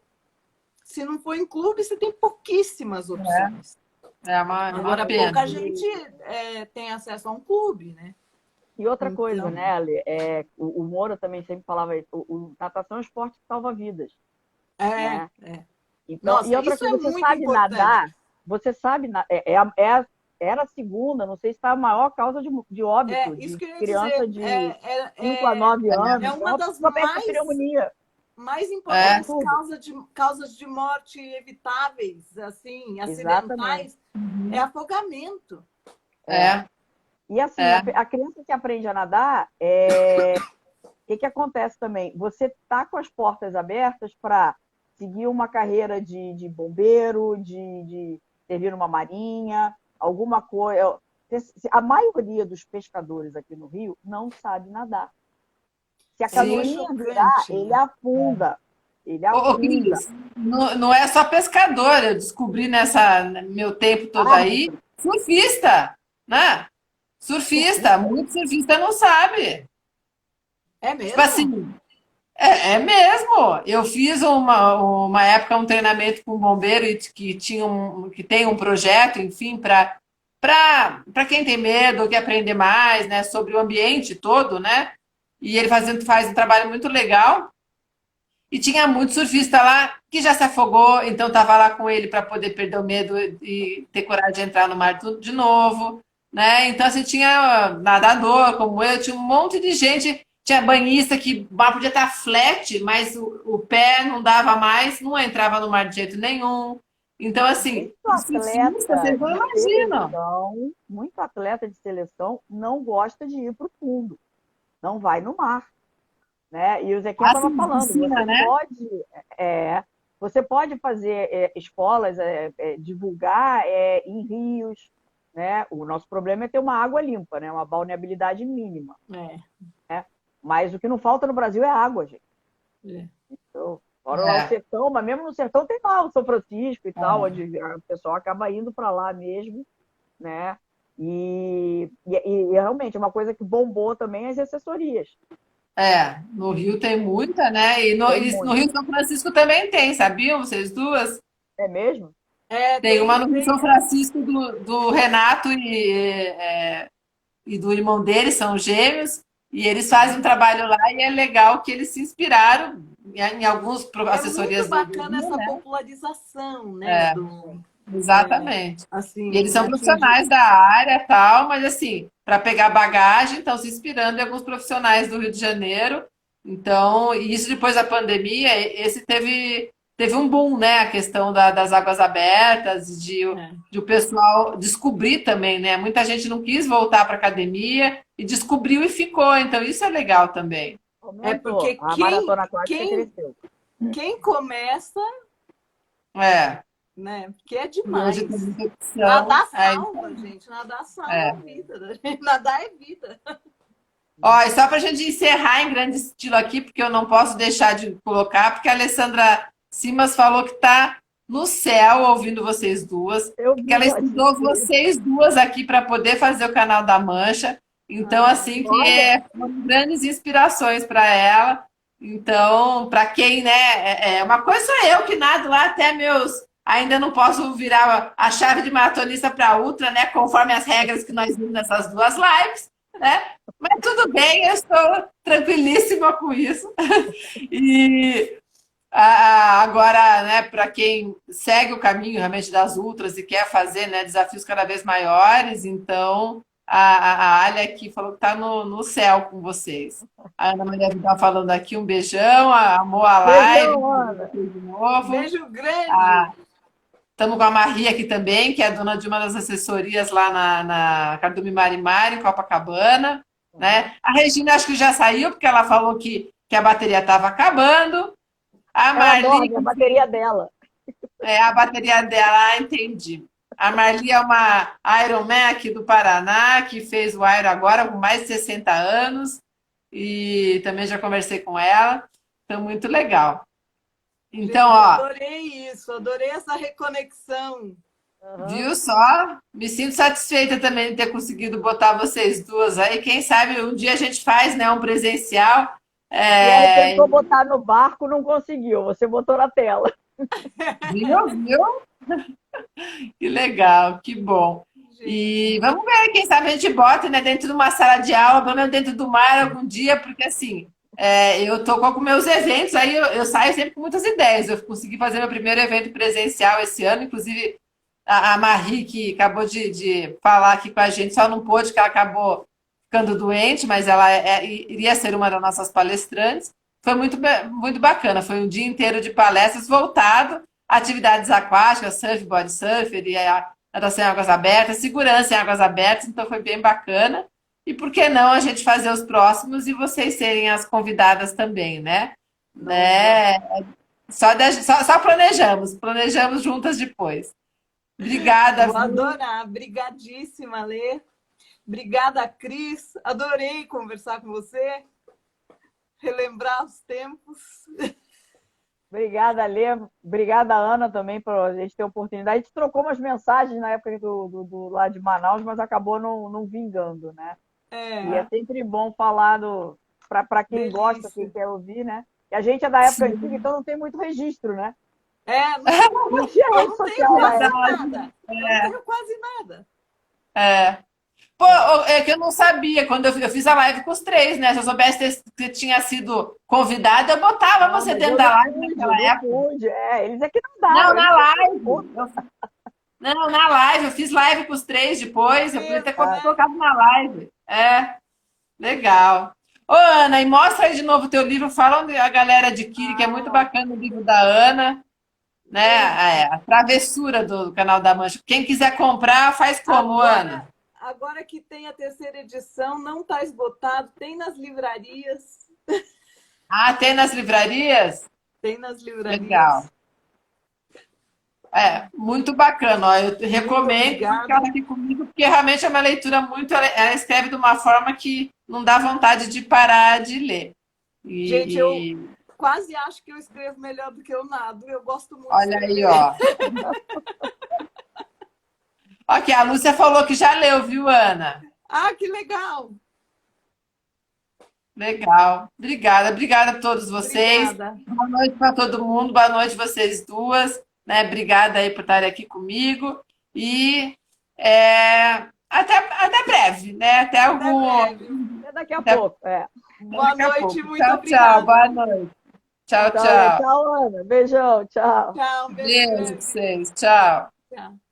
se não for em clube, você tem pouquíssimas opções. uma Agora, pena. pouca gente tem acesso a um clube, né? E outra coisa, Então, né, Ale? O Moura também sempre falava isso, natação é um esporte que salva vidas, né? Então, e Nossa, outra isso é coisa, você muito sabe importante. nadar, você sabe, era a segunda, não sei se está a maior causa de óbito Isso de que eu ia criança dizer. de 5 a 9 É anos, é uma uma das pessoa perde para pneumonia, mais perde importantes tudo. causas de morte evitáveis, assim, Exatamente. acidentais, é afogamento. É, E assim, é, a criança que aprende a nadar, o que acontece também? Você está com as portas abertas para seguir uma carreira de bombeiro, de servir numa marinha, alguma coisa. A maioria dos pescadores aqui no Rio não sabe nadar. Se a Sim. canoinha virar, chocante, ele né? afunda. Ele Ô, afunda. Cris, não é só pescador, eu descobri nessa meu tempo todo aí, Árbitro, surfista, né? Surfista, surfista. muito surfista não sabe. É Tipo mesmo? assim, é mesmo. Eu fiz uma época um treinamento com um bombeiro que que tem um projeto, enfim, para quem tem medo ou quer aprender mais, né, sobre o ambiente todo, né? E ele faz um trabalho muito legal. E tinha muito surfista lá que já se afogou, então estava lá com ele para poder perder o medo e ter coragem de entrar no mar de novo, né? Então, assim, tinha nadador como eu, tinha um monte de gente, tinha banhista que o mar podia estar flat, mas o pé não dava mais, não entrava no mar de jeito nenhum. Então, assim, Muito os surfistas, atleta vocês não de imaginam. seleção, muito atleta de seleção não gosta de ir para o fundo, não vai no mar, né? E o Zequinha estava Assim, falando, piscina, né? é, você pode fazer escolas, divulgar em rios, né? O nosso problema é ter uma água limpa, né? Uma balneabilidade mínima, É, né? Mas o que não falta no Brasil é água, gente. é. Então, fora lá o É, sertão, mas mesmo no sertão tem lá o São Francisco e tal, é. onde o pessoal acaba indo para lá mesmo, né? E realmente é uma coisa que bombou também as assessorias. No Rio tem muita, né? Tem E no muito. Rio São Francisco também tem, sabiam vocês duas? É mesmo? É, Tem uma tem, no Rio tem. São Francisco do Renato e do irmão dele, são gêmeos, e eles fazem um trabalho lá e é legal que eles se inspiraram em algumas É muito assessorias do bacana Rio, essa né? popularização, né? É, Do, exatamente. E eles assim, são atingir. profissionais da área e tal, mas assim, para pegar bagagem, estão se inspirando em alguns profissionais do Rio de Janeiro. Então, e isso depois da pandemia, esse teve um boom, né? A questão das águas abertas, É. de o pessoal descobrir também, né? Muita gente não quis voltar para a academia e descobriu e ficou. Então, isso é legal também. É Aumentou. porque A maratona aquática quem, cresceu. quem começa, É. né? Porque é E hoje tem demais. muita opção. Nadar salva, gente. Nadar salva a É. vida da gente. Nadar é vida. Ó, e só para a gente encerrar em grande estilo aqui, porque eu não posso deixar de colocar, porque a Alessandra Simas falou que está no céu ouvindo vocês duas, Eu que ela vi, estudou Latinha. vocês duas aqui para poder fazer o canal da Mancha. Então, Ah, assim, que Olha, foram grandes inspirações para ela. Então, para quem, né, uma coisa sou eu que nado lá até meus. Ainda não posso virar a chave de maratonista para ultra, né? Conforme as regras que nós vimos nessas duas lives, né? Mas tudo bem, eu estou tranquilíssima com isso. E agora, né, para quem segue o caminho realmente das ultras e quer fazer, né, desafios cada vez maiores, então a Alia aqui falou que está no céu com vocês. A Ana Maria está falando aqui, um beijão, amou a live, beijão, Ana. de novo. beijo grande. Estamos com a Maria aqui também, que é dona de uma das assessorias lá na Cardume Marimar, em Copacabana. Uhum. Né? A Regina acho que já saiu, porque ela falou que a bateria estava acabando. A Ela Marli, dorme, a bateria dela. a bateria dela, entendi. A Marli é uma Ironman aqui do Paraná, que fez o Iron agora com mais de 60 anos. E também já conversei com ela. Então, muito legal. Então, Gente, ó, adorei isso, adorei essa reconexão. Uhum. viu só? Me sinto satisfeita também de ter conseguido botar vocês duas aí. Quem sabe um dia a gente faz, né, um presencial. E ela É, tentou botar no barco, não conseguiu. Você botou na tela. viu? Que legal, que bom. Gente, E vamos ver, quem sabe a gente bota, né, dentro de uma sala de aula, pelo menos dentro do mar algum dia, porque assim, eu tô com meus eventos, aí eu saio sempre com muitas ideias. Eu consegui fazer meu primeiro evento presencial esse ano, inclusive a Marie, que acabou de falar aqui com a gente, só não pôde, que ela acabou ficando doente, mas ela iria ser uma das nossas palestrantes. Foi muito bacana, foi um dia inteiro de palestras voltado a atividades aquáticas, surf, body surfer, e a natação em águas abertas, segurança em águas abertas, então foi bem bacana. E por que não a gente fazer os próximos e vocês serem as convidadas também, né? nossa, Né? Só planejamos juntas depois. Obrigada, vou viu? adorar. Brigadíssima, Lê. Obrigada, Cris. Adorei conversar com você. relembrar os tempos. Obrigada, Lê. Obrigada, Ana, também, por a gente ter a oportunidade. A gente trocou umas mensagens na época do lá de Manaus, mas acabou não vingando, né? E é sempre bom falar para quem gosta, quem quer ouvir, né? E a gente é da época antiga, então não tem muito registro, né? Não tinha eu rede não tenho social na quase época. nada. Eu não tenho quase nada. É. Pô, é que eu não sabia. Quando eu fiz a live com os três, né? Se eu soubesse que tinha sido convidada, eu botava Não, você mas dentro eu da não live pude, naquela época. Eles é que não Não, davam. na live. Não, na live. Eu fiz live com os três depois. Eu podia ter colocado na live. É, legal. Ô, Ana, e mostra aí de novo o teu livro. Fala onde a galera adquire, que é muito bacana o livro da Ana. Né? A travessura do Canal da Mancha. Quem quiser comprar, faz como, Ana? Agora que tem a terceira edição, não está esgotado, tem nas livrarias. Ah, tem nas livrarias? Tem nas livrarias. Legal. Muito bacana. Ó, eu recomendo ficar aqui comigo, porque realmente é uma leitura muito. Ela escreve de uma forma que não dá vontade de parar de ler. Gente, eu quase acho que eu escrevo melhor do que eu nado. Eu gosto muito. Olha aí, ó. Ok, a Lúcia falou que já leu, viu, Ana? Ah, que legal! Legal. Obrigada a todos vocês. Obrigada. Boa noite para todo mundo. Boa noite vocês duas. Né? Obrigada aí por estarem aqui comigo. E até breve, né? Até daqui a pouco. Boa noite, muito tchau, obrigada. Tchau, boa noite. Tchau, tchau. Tchau, Ana. Beijão, tchau. Tchau, Beijo pra vocês. Tchau. Tchau.